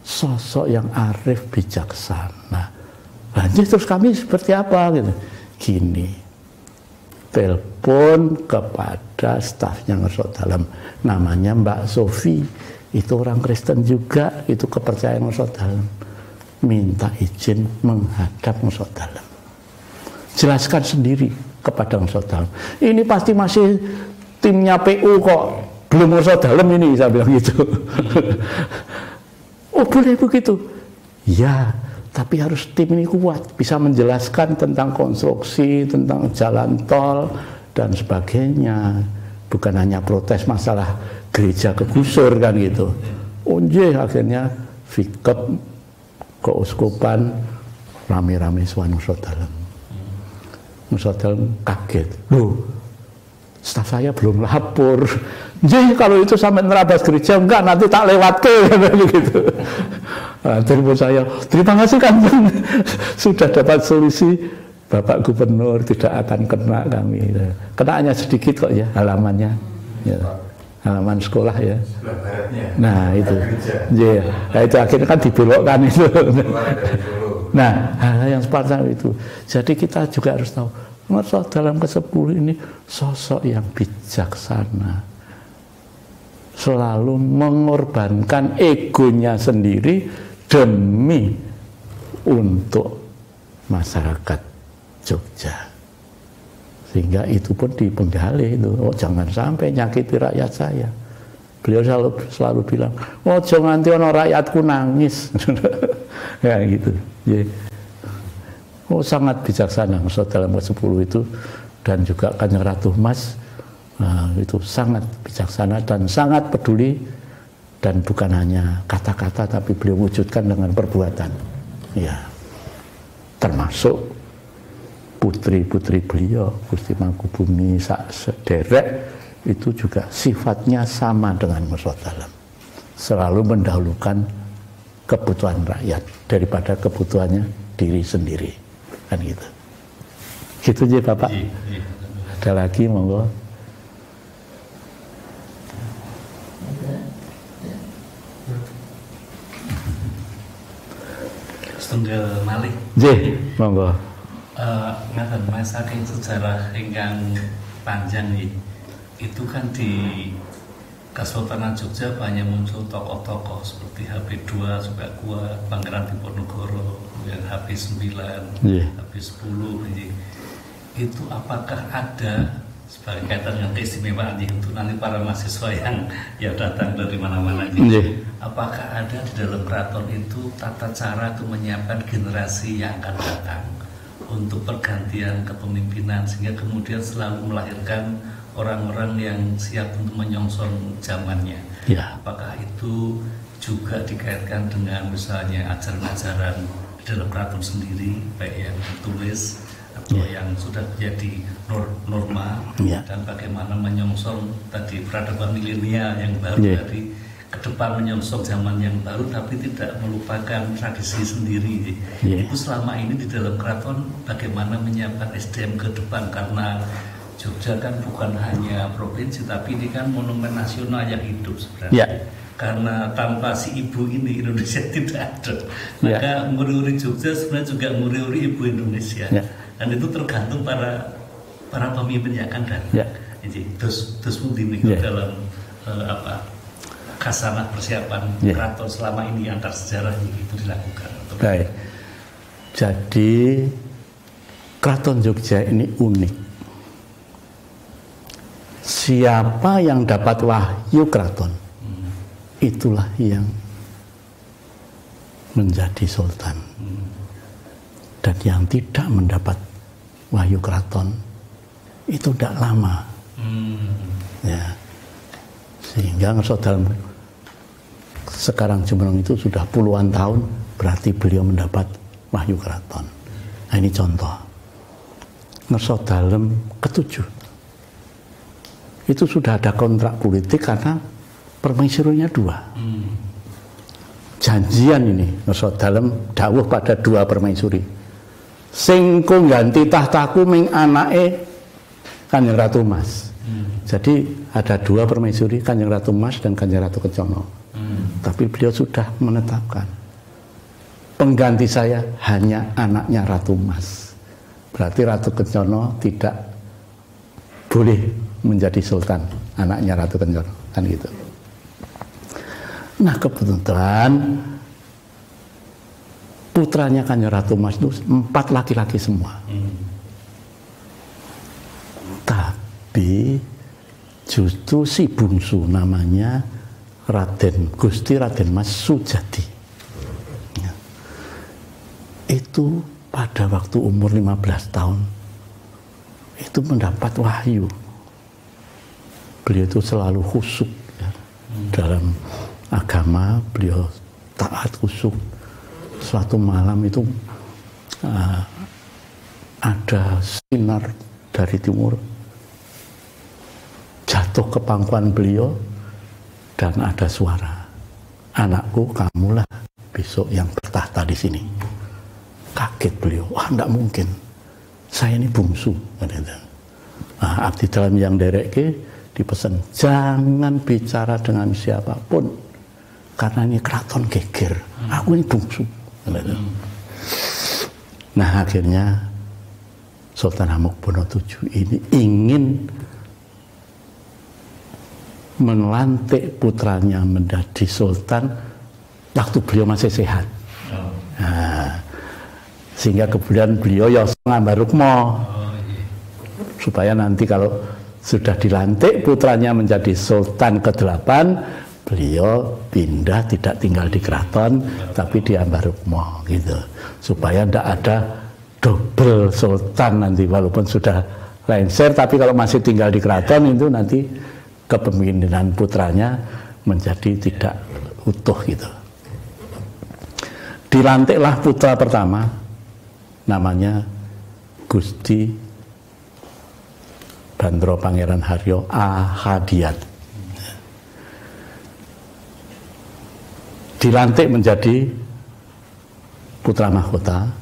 sosok yang arif bijaksana. Lanjut terus kami seperti apa gitu. Gini, telepon kepada stafnya Ngersot Dalem, namanya Mbak Sofi, itu orang Kristen juga, itu kepercayaan Ngersot Dalem, minta izin menghadap Ngersot Dalem. Jelaskan sendiri kepada Ngersot Dalem. Ini pasti masih timnya PU kok, belum Ngersot Dalem ini, saya bilang gitu. Oh boleh begitu? Ya, tapi harus tim ini kuat, bisa menjelaskan tentang konstruksi, tentang jalan tol dan sebagainya. Bukan hanya protes masalah gereja kegusur kan gitu. Onje akhirnya Vikep keuskupan rame-rame sowan Nusrat Dalem. Nusrat Dalem kaget. Loh, staf saya belum lapor. Jadi kalau itu sampai nerabas gereja, enggak nanti tak lewat ke gitu. Nah, telepon saya, terima kasih Kanjeng, sudah dapat solusi, Bapak Gubernur tidak akan kena kami. Kenanya sedikit kok ya halamannya, ya, halaman sekolah ya. Nah itu, ya, nah, itu akhirnya kan dibelokkan itu. Nah hal yang seperti itu. Jadi kita juga harus tahu, Ngersot dalam ke-10 ini sosok yang bijaksana, selalu mengorbankan egonya sendiri demi untuk masyarakat Jogja, sehingga itu pun dipenggali itu. Oh jangan sampai nyakiti rakyat saya. Beliau selalu bilang, oh jangan nanti ono rakyatku nangis. Ya gitu. Yeah. Oh sangat bijaksana Ngersot dalam ke-10 itu, dan juga Kanjeng Ratu Mas itu sangat bijaksana dan sangat peduli dan bukan hanya kata-kata tapi beliau wujudkan dengan perbuatan. Ya, termasuk putri-putri beliau, Gusti Mangkubumi sak sederek itu juga sifatnya sama dengan Ngerso Dalem, selalu mendahulukan kebutuhan rakyat daripada kebutuhannya diri sendiri, kan gitu. Gitu aja Bapak. Ada lagi monggo. Setunggal malih. Nggih, monggo. Ngaten Mas, saking sejarah ingkang panjang nih. Itu kan di Kesultanan Jogja banyak muncul tokoh-tokoh seperti HP2 juga kuat, Pangeran Diponegoro, yang HP9, HP10 ini. Itu apakah ada sebagai kaitan dengan keistimewaan itu nanti para mahasiswa yang datang dari mana-mana ini, apakah ada di dalam keraton itu tata cara untuk menyiapkan generasi yang akan datang untuk pergantian kepemimpinan sehingga kemudian selalu melahirkan orang-orang yang siap untuk menyongsong zamannya. Ya. Apakah itu juga dikaitkan dengan misalnya ajaran-ajaran di dalam keraton sendiri, baik yang ditulis atau yang sudah menjadi norma, dan bagaimana menyongsong tadi peradaban milenial yang baru tadi ke depan menyongsong zaman yang baru tapi tidak melupakan tradisi sendiri. Itu selama ini di dalam keraton bagaimana menyiapkan SDM ke depan, karena Jogja kan bukan hanya provinsi tapi ini kan monumen nasional yang hidup sebenarnya. Karena tanpa si ibu ini Indonesia tidak ada. Maka nguri-nguri Jogja sebenarnya juga nguri-nguri ibu Indonesia. Dan itu tergantung para pemimpin yang akan datang. Jadi terus mungkin dalam kasanah persiapan keraton selama ini antar sejarah itu dilakukan. Baik. Jadi keraton Jogja ini unik. Siapa yang dapat wahyu keraton, itulah yang menjadi sultan. Dan yang tidak mendapat wahyu keraton itu tidak lama. Ya. Sehingga Ngerso Dalem sekarang Jumeneng itu sudah puluhan tahun, berarti beliau mendapat wahyu keraton. Nah ini contoh. Ngerso Dalem ke-7 itu sudah ada kontrak politik karena permaisurinya 2. Janjian ini Ngerso Dalem dawuh pada 2 permaisuri. Sing ngganti tahtaku ming anake Kanjeng Ratu Mas. Jadi ada 2 permaisuri, Kanjeng Ratu Mas dan Kanjeng Ratu Kencono. Tapi beliau sudah menetapkan pengganti saya hanya anaknya Ratu Mas. Berarti Ratu Kencono tidak boleh menjadi sultan, anaknya Ratu Kencono, kan gitu. Nah kebetulan putranya Kanjeng Ratu Mas itu 4 laki-laki semua. Tapi justru si bungsu namanya Gusti Raden Mas Sujati. Ya. Itu pada waktu umur 15 tahun itu mendapat wahyu. Beliau itu selalu khusyuk ya. Dalam agama beliau taat khusyuk. Suatu malam itu ada sinar dari timur jatuh ke pangkuan beliau dan ada suara, anakku kamulah besok yang bertahta di sini. Kaget beliau, wah enggak mungkin, saya ini bungsu. Nah, abdi dalam yang dereke dipesan jangan bicara dengan siapapun karena ini keraton geger, aku ini bungsu. Nah akhirnya Sultan Hamengkubuwono VII ini ingin melantik putranya menjadi sultan waktu beliau masih sehat. Nah, sehingga kemudian beliau ya ngambar rukmo supaya nanti kalau sudah dilantik putranya menjadi sultan ke-8, beliau pindah tidak tinggal di keraton tapi di Ambarukmo gitu, supaya tidak ada double sultan nanti walaupun sudah lengser, tapi kalau masih tinggal di keraton itu nanti kepemimpinan putranya menjadi tidak utuh gitu. Dilantiklah putra pertama, namanya Gusti Bandara Pangeran Haryo Ahadiat. Dilantik menjadi putra mahkota,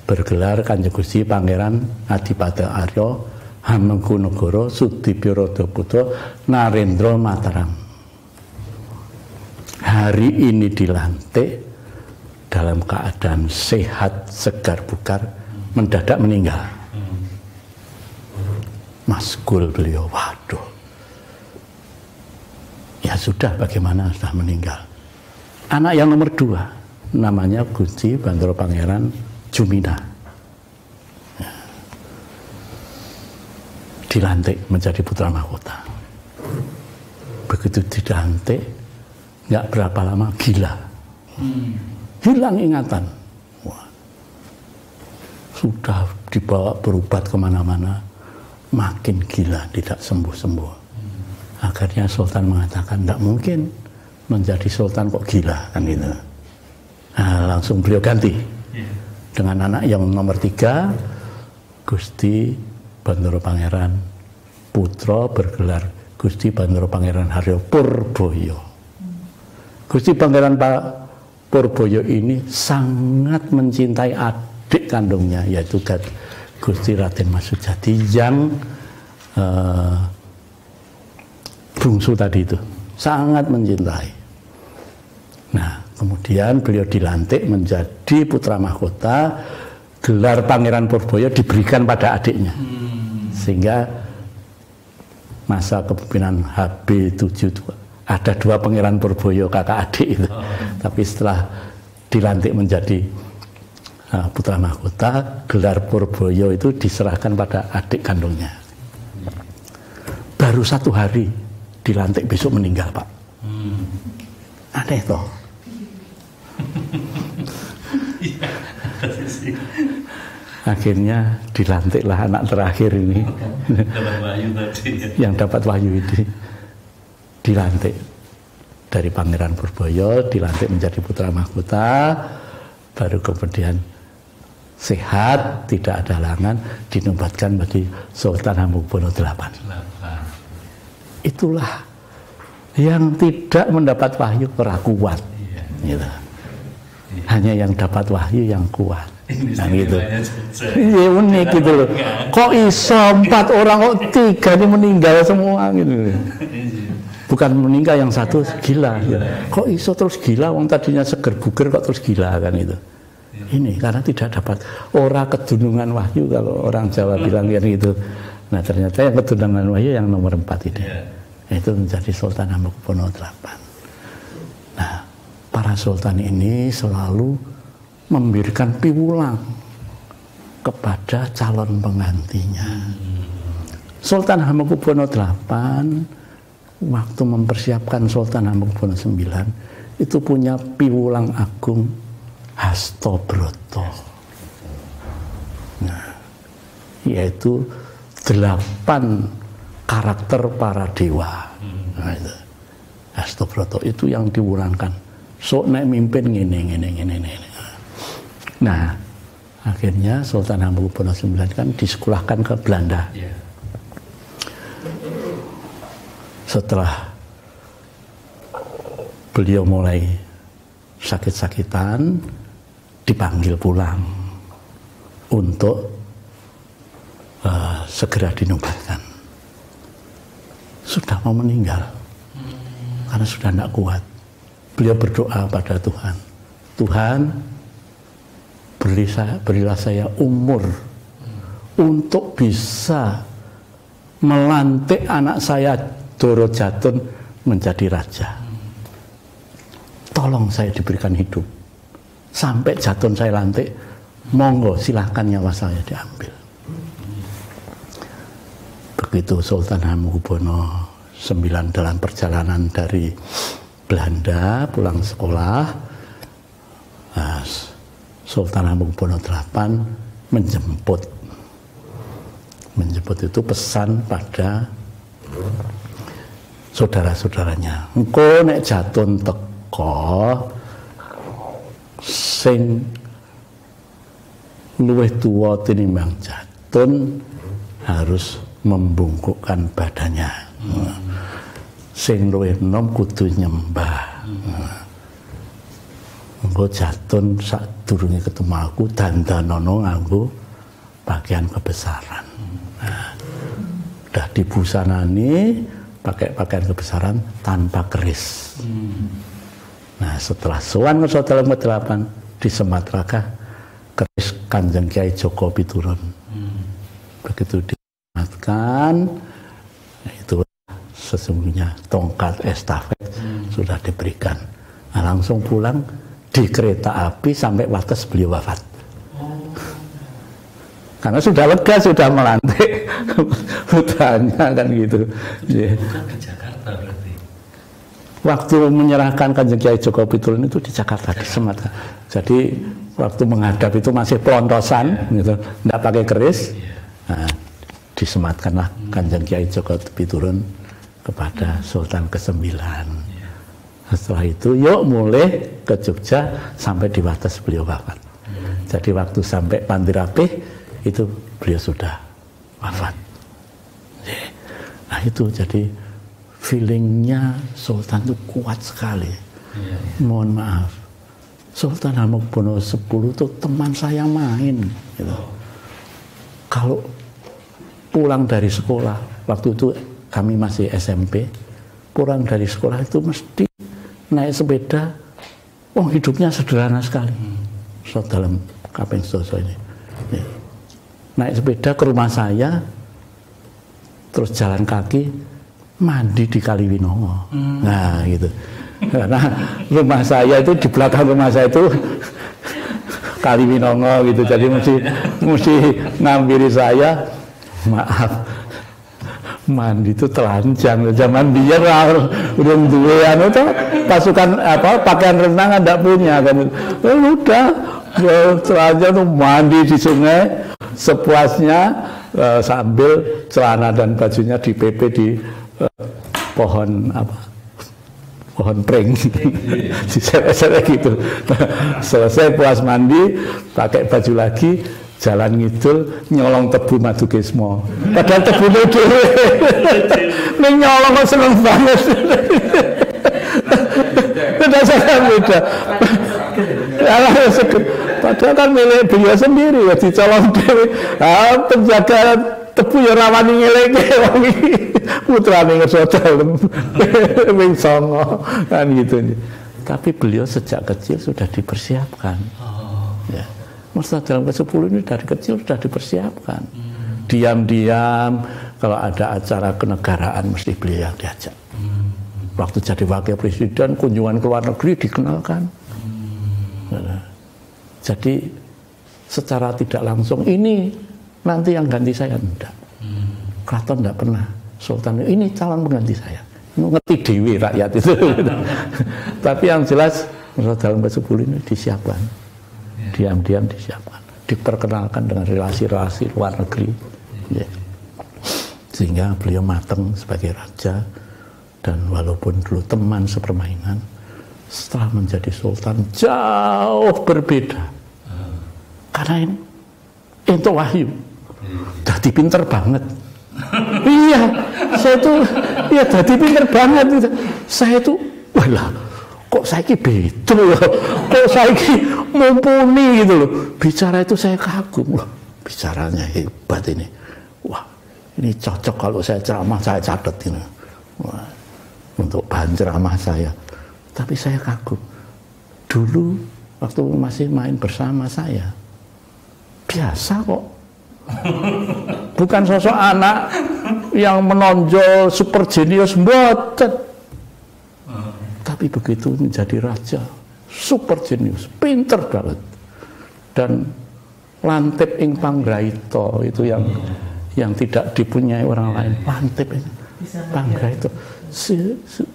bergelar Kanjeng Gusti Pangeran Adipati Arya Hamengkuregara Sudibyo Putra Narendra Mataram. Hari ini dilantik dalam keadaan sehat, segar bugar, mendadak meninggal. Masgul beliau, waduh. Ya sudah, bagaimana sudah meninggal. Anak yang nomor 2 namanya Gusti Bandara Pangeran Jumina. Dilantik menjadi putra mahkota. Begitu dilantik, nggak berapa lama gila, hilang ingatan. Wah. Sudah dibawa berobat kemana-mana, makin gila, tidak sembuh-sembuh. Akhirnya Sultan mengatakan, tidak mungkin menjadi Sultan kok gila, kan gitu. Nah, langsung beliau ganti dengan anak yang nomor 3, Gusti Bandara Pangeran Putra bergelar Gusti Bandara Pangeran Haryo Purboyo. Gusti Pangeran Purboyo ini sangat mencintai adik kandungnya, yaitu Gusti Raden Mas Sujati yang bungsu tadi itu, sangat mencintai. Nah, kemudian beliau dilantik menjadi putra mahkota, gelar Pangeran Purboyo diberikan pada adiknya. Sehingga masa kepemimpinan HB7 ada 2 Pangeran Purboyo kakak adik itu. Tapi setelah dilantik menjadi putra mahkota, gelar Purboyo itu diserahkan pada adik kandungnya. Baru 1 hari dilantik, besok meninggal, Pak. Aneh toh. Akhirnya dilantiklah anak terakhir ini, yang dapat wahyu ini, dilantik dari Pangeran Purboyo, dilantik menjadi putra mahkota, baru kemudian sehat, tidak ada halangan, dinobatkan bagi Sultan Hamengkubuwono VIII. Itulah yang tidak mendapat wahyu kuat, gitu. Hanya yang dapat wahyu yang kuat. Nah gitu. Iya, unik gitu loh. Kok iso 4 orang, kok 3 ini meninggal semua gitu. Bukan meninggal yang satu gila. Ya. Kok iso terus gila, wong tadinya seger buger kok terus gila kan itu. Ini karena tidak dapat ora kedunungan wahyu, kalau orang Jawa bilang kan gitu. Nah, ternyata yang kedunungan wahyu yang nomor 4 ini. Itu menjadi Sultan Hamengkubuwono VIII. Nah, para sultan ini selalu memberikan piwulang kepada calon penggantinya. Sultan Hamengkubuwono VIII waktu mempersiapkan Sultan Hamengkubuwono IX itu punya piwulang agung Hastobroto. Nah, yaitu 8 karakter para dewa. Nah, itu. Hastobroto itu yang diwulangkan. Sok nek mimpin ngene. Nah, akhirnya Sultan Hamengkubuwono IX kan disekolahkan ke Belanda. Setelah beliau mulai sakit-sakitan, dipanggil pulang untuk segera dinobatkan. Sudah mau meninggal karena sudah tidak kuat. Beliau berdoa pada Tuhan, Tuhan, berilah saya umur untuk bisa melantik anak saya Doro Jatun menjadi raja. Tolong saya diberikan hidup sampai Jatun saya lantik, monggo silahkan nyawa saya diambil. Begitu Sultan Hamengkubuwono IX dalam perjalanan dari Belanda pulang sekolah, Sultan Hamengkubuwono VIII menjemput itu pesan pada saudara-saudaranya, engko nek Jatun teko teko sing luwih tuwa tinimbang Jatun harus membungkukkan badannya. Sing luwih enom kudu nyembah. Engko Jatun sadurunge ketemu aku dandanana nganggo pakaian kebesaran. Udah dibusanani pakai pakaian kebesaran tanpa keris. Nah, setelah sowan ke Dalam ke-8 di Sematrakah keris Kanjeng Kiai Joko Piturun. Begitu disematkan, itu sesungguhnya tongkat estafet sudah diberikan. Nah, langsung pulang di kereta api sampai wates beliau wafat. Karena sudah lega, sudah melantik putranya kan gitu. Bukan ke Jakarta berarti. Waktu menyerahkan Kanjeng Kiai Joko Piturun itu di Jakarta, di Sumatera. Jadi waktu menghadap itu masih pelontosan, gitu, tidak pakai keris. Nah, disematkanlah Kanjeng Kiai Joko Piturun kepada Sultan ke-9. Setelah itu, yuk mulai ke Jogja sampai di Wates beliau wafat. Jadi waktu sampai Pandirapih itu beliau sudah wafat. Nah itu jadi feelingnya Sultan itu kuat sekali. Mohon maaf, Sultan Hamengkubuwono X itu teman saya main. Gitu. Kalau pulang dari sekolah, waktu itu kami masih SMP, pulang dari sekolah itu mesti naik sepeda. Oh, hidupnya sederhana sekali. So dalam Kaping Sedoso ini. Ya. Naik sepeda ke rumah saya, terus jalan kaki, mandi di Kaliwinongo. Nah, gitu. Karena rumah saya itu di belakang rumah saya itu Kaliwinongo gitu. Jadi mesti ngampiri saya. Maaf, mandi itu telanjang. Zaman biar udah duwe anu tuh pasukan pakaian renang enggak punya kan. Udah telanjang tuh mandi di sungai sepuasnya sambil celana dan bajunya dipepe di pohon pohon pring diseret-seret gitu. Selesai puas mandi, pakai baju lagi, jalan ngidul, nyolong tebu Madukismo. Padahal tebu itu ini nyolong kok seneng banget. Beda saya beda. Padahal kan milik beliau sendiri, ya dicolong dewe. Penjaga tebu ya rawani ngeleke wong iki. Putrane ngesodal wing songo kan gitu. Tapi beliau sejak kecil sudah dipersiapkan. Ya. Masa dalam ke-10 ini dari kecil sudah dipersiapkan. Diam-diam kalau ada acara kenegaraan mesti beliau yang diajak. Waktu jadi wakil presiden, kunjungan ke luar negeri dikenalkan. Jadi secara tidak langsung ini nanti yang ganti saya enggak. Keraton enggak pernah. Sultan ini calon pengganti saya. Ngerti dewi rakyat itu. Tapi yang jelas dalam ke-10 ini disiapkan. Diam-diam disiapkan. Diperkenalkan dengan relasi-relasi luar negeri. Ya. Sehingga beliau matang sebagai raja. Dan walaupun dulu teman sepermainan, setelah menjadi sultan jauh berbeda. Karena ini itu wahyu. Jadi pinter banget. Iya, saya itu ya jadi pinter banget. Saya itu, walah, kok saya ki beda ya, kok saya ki mumpuni gitu loh. Bicara itu saya kagum loh, bicaranya hebat ini. Wah, ini cocok kalau saya ceramah saya catat ini. Wah, untuk bahan ceramah saya. Tapi saya kagum. Dulu waktu masih main bersama saya, biasa kok. Bukan sosok anak yang menonjol super jenius, mboten. Tapi begitu menjadi raja, super jenius, pinter banget. Dan lantip ing panggraita itu yang tidak dipunyai orang lain. Lantip ing panggraita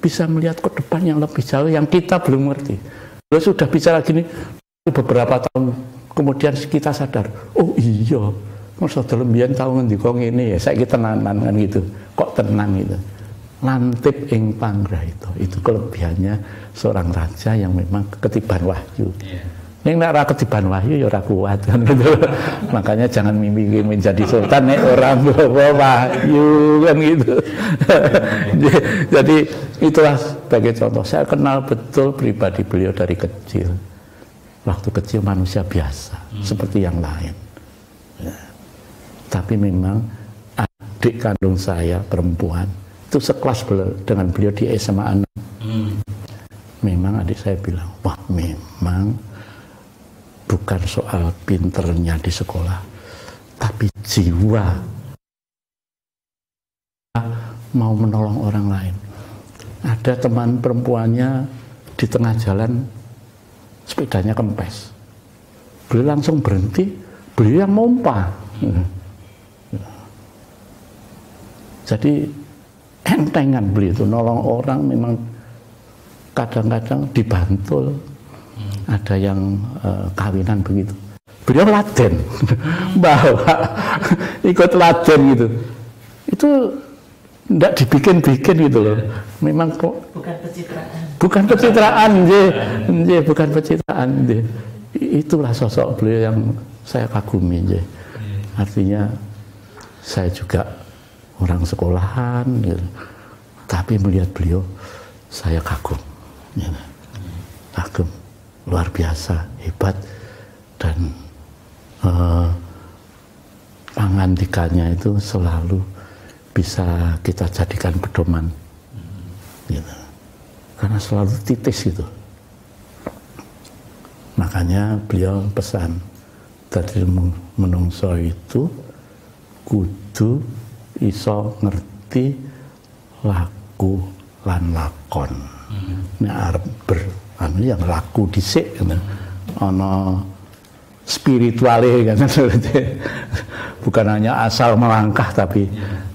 bisa melihat ke depan yang lebih jauh yang kita belum ngerti. Lalu sudah bicara gini, beberapa tahun kemudian kita sadar, oh iya, masa dalam biyen tahu ngendika ngene ya, saiki tenanan kan gitu. Kok tenang gitu. lantip ing panggraita. Itu kelebihannya seorang raja yang memang ketiban wahyu. Ning nek ora ketiban wahyu ya ora kuat kan gitu. Makanya jangan mimpi menjadi sultan nek ora bawa wahyu kan gitu. Jadi itulah sebagai contoh. Saya kenal betul pribadi beliau dari kecil. Waktu kecil manusia biasa seperti yang lain. Ya. Tapi memang adik kandung saya perempuan itu sekelas dengan beliau di SMA 6. Memang adik saya bilang, wah memang bukan soal pinternya di sekolah, tapi jiwa mau menolong orang lain. Ada teman perempuannya di tengah jalan sepedanya kempes, beliau langsung berhenti, beliau yang mompa. Jadi entengan beliau itu nolong orang, memang kadang-kadang dibantul. Ada yang kawinan begitu, beliau laden bawa ikut laden gitu, itu tidak dibikin-bikin gitu loh. Memang kok bukan pencitraan, bukan pencitraan. Itulah sosok beliau yang saya kagumi. Artinya saya juga orang sekolahan gitu, tapi melihat beliau saya kagum, kagum. Luar biasa, hebat, dan pangandikannya itu selalu bisa kita jadikan pedoman, gitu. Karena selalu titis gitu. Makanya beliau pesan tadi, menungso itu kudu iso ngerti laku lan lakon. Nek yang laku dhisik ana spirituale kan, bukan hanya asal melangkah tapi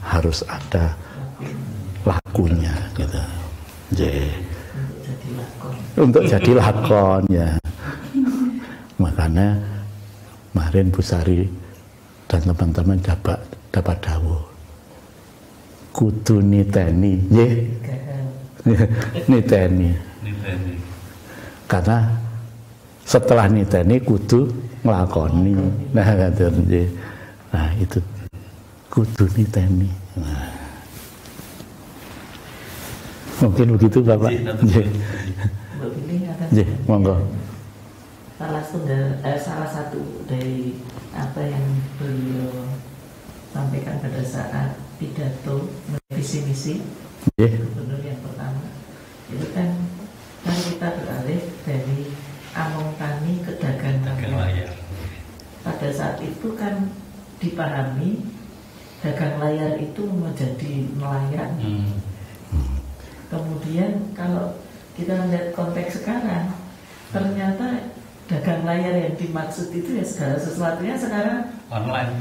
harus ada lakunya gitu. Untuk jadi lakon ya. Makanya kemarin Bu Sari dan teman-teman dapat dawuh kudu niteni nggih. Niteni. Karena setelah niteni kudu nglakoni. Nah itu kudu niteni. Nah. Mungkin begitu Bapak. Monggo. Salah satu dari apa yang beliau sampaikan pada saat pidato visi misi gubernur yang pertama itu kan kita beralih dari among tani ke dagang layar. Pada saat itu kan dipahami dagang layar itu menjadi nelayan. Kemudian kalau kita melihat konteks sekarang, ternyata dagang layar yang dimaksud itu ya segala sesuatunya sekarang online.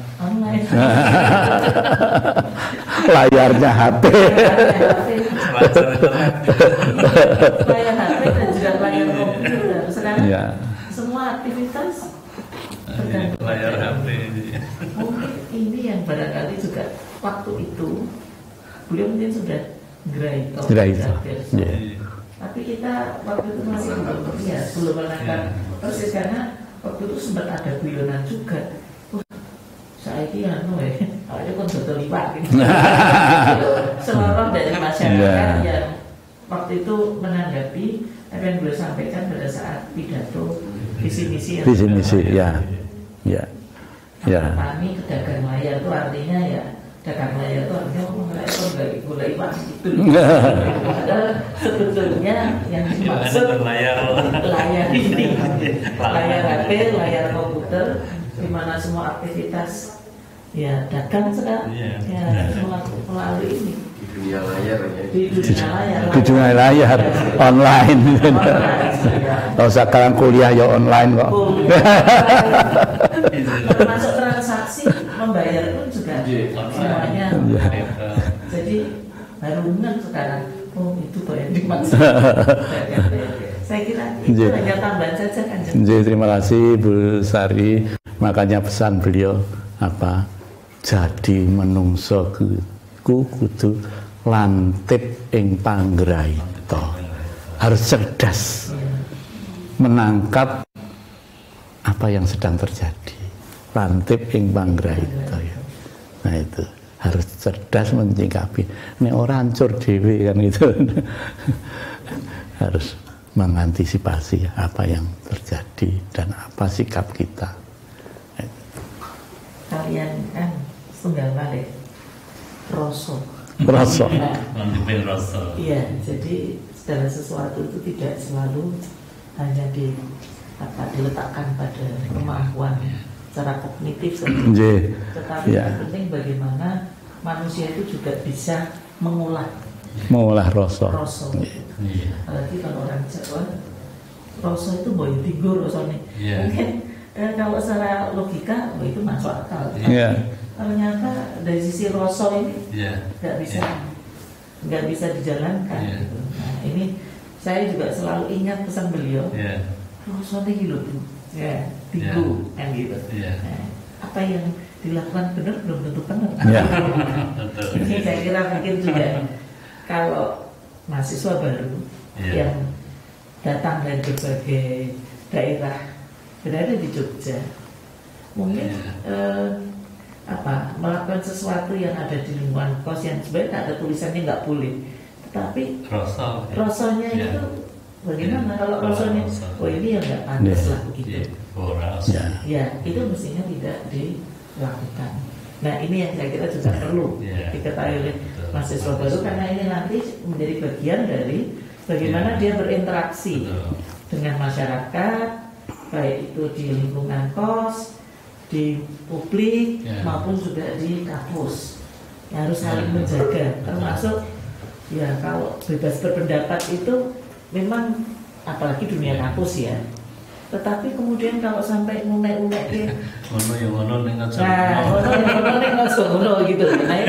Layarnya HP. Layar HP dan juga layar komputer. Sekarang semua aktivitas tergantung layar HP. Mungkin ini yang barangkali juga waktu itu beliau mungkin sudah Graito. Tapi kita waktu itu masih belum menangkap persis, karena waktu itu sempat ada guyonan juga. Saya kira ada kon dodol liwat gitu. Seluruh dari masyarakat yang waktu itu menanggapi apa yang beliau sampaikan pada saat pidato visi misi. Kami pedagang layar itu artinya ya dagang layar itu artinya mulai gitu. Sebetulnya yang dimaksud layar ini, layar HP, layar komputer, di mana semua aktivitas ya dagang sekarang melalui ini. Di dunia layar online. Kalau sekarang kuliah ya online kok. Termasuk transaksi membayar pun juga semuanya. Jadi barunan sekarang itu yang dimaksud. Saya kira itu hanya tambahan saja kan. Terima kasih Bu Sari. Makanya pesan beliau apa? Jadi menungso kudu lantip ing panggraita. Harus cerdas menangkap apa yang sedang terjadi. Lantip ing panggraita ya. Nah itu harus cerdas menyikapi. Ini orang hancur dewe kan itu. Harus mengantisipasi apa yang terjadi dan apa sikap kita. Kalian kan tunggal balik rasa. Iya, jadi segala sesuatu itu tidak selalu hanya diletakkan pada kemampuan secara kognitif saja. Tetapi yang penting bagaimana manusia itu juga bisa mengolah rasa. Apalagi kalau orang Jawa, rasa itu boleh tidur rasanya. Mungkin kalau secara logika itu masuk akal. Ternyata dari sisi rasa ini nggak bisa dijalankan. Gitu. Nah ini saya juga selalu ingat pesan beliau. Rasanya gitu, tidur kan gitu. Nah, apa yang dilakukan benar belum tentu benar. Ini saya kira mungkin juga kalau mahasiswa baru yang datang dari berbagai daerah berada di Jogja, mungkin melakukan sesuatu yang ada di lingkungan kos yang sebenarnya ada tulisannya nggak boleh, tetapi rasanya itu bagaimana kalau rasanya ini yang nggak pantas lah begitu. Itu mestinya tidak dilakukan. Nah ini yang saya kira juga perlu diketahui oleh mahasiswa baru, karena ini nanti menjadi bagian dari bagaimana dia berinteraksi dengan masyarakat, baik itu di lingkungan kos, di publik maupun juga di kampus. Harus saling menjaga, termasuk kalau bebas berpendapat itu memang apalagi dunia kampus ya. Tetapi kemudian kalau sampai unek-unek gitu. Gitu. Nah,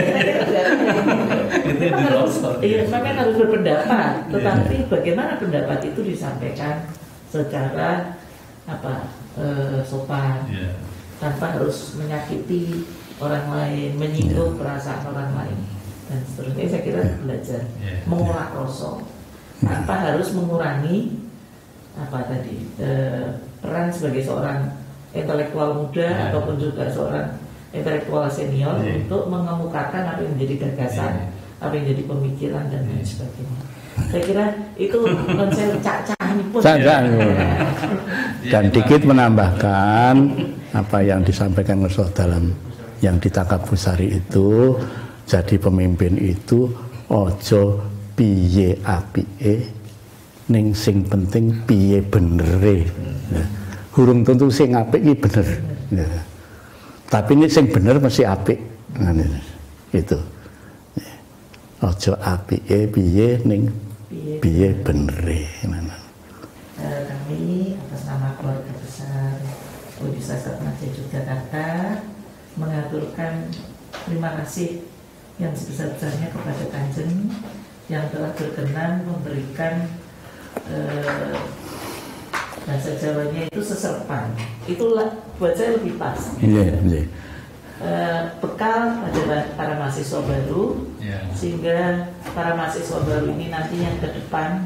memang harus berpendapat, tetapi bagaimana pendapat itu disampaikan secara sopan, tanpa harus menyakiti orang lain, menyinggung perasaan orang lain dan seterusnya. Saya kira belajar mengolah rasa tanpa harus mengurangi peran sebagai seorang intelektual muda ataupun juga seorang intelektual senior untuk mengemukakan apa yang menjadi gagasan, apa yang menjadi pemikiran dan lain sebagainya. Saya kira itu konsep cacahan pun. Dan dikit menambahkan apa yang disampaikan Rasul dalam yang ditangkap Busari itu, jadi pemimpin itu ojo piye apike ning sing penting piye benere. Hurung tentu sing apik iki bener. Tapi ini sing bener mesti apik. Itu. Ojo apike piye ning piye benere. Kami atas nama keluarga besar Universitas Atmaja Yogyakarta mengaturkan terima kasih yang sebesar-besarnya kepada Kanjeng yang telah berkenan memberikan bahasa Jawanya itu seserpan. Itulah buat saya lebih pas. Bekal pada para mahasiswa baru, sehingga para mahasiswa baru ini nanti yang ke depan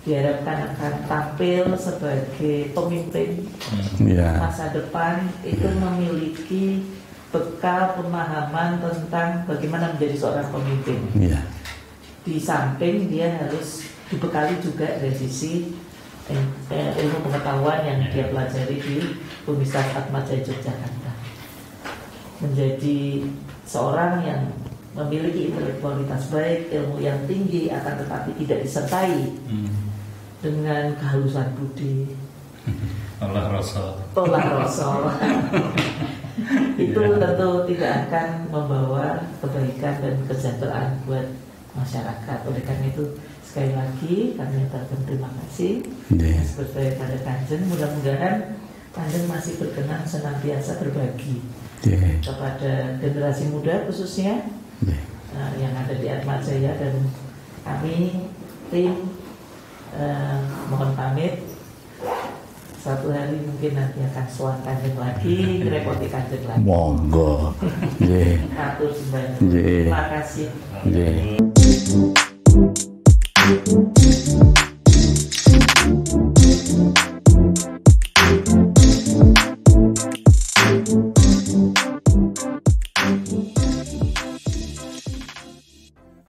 diharapkan akan tampil sebagai pemimpin masa depan, itu memiliki bekal pemahaman tentang bagaimana menjadi seorang pemimpin. Di samping dia harus dibekali juga dari sisi ilmu pengetahuan yang dia pelajari di Universitas Atmaja Yogyakarta. Menjadi seorang yang memiliki intelektualitas baik, ilmu yang tinggi, akan tetapi tidak disertai dengan kehalusan budi, olah rasa. Itu tentu tidak akan membawa kebaikan dan kesejahteraan buat masyarakat. Oleh karena itu sekali lagi kami ucapkan terima kasih sebagai pada Kanjeng. Mudah-mudahan Kanjeng masih berkenan senantiasa berbagi kepada generasi muda khususnya yang ada di Atmajaya, dan kami tim mohon pamit. Suatu hari mungkin nanti akan sowan Kanjeng lagi, ngrepoti Kanjeng lagi. Monggo. Nggih. Matur sembah. Nggih. Terima kasih. Nggih.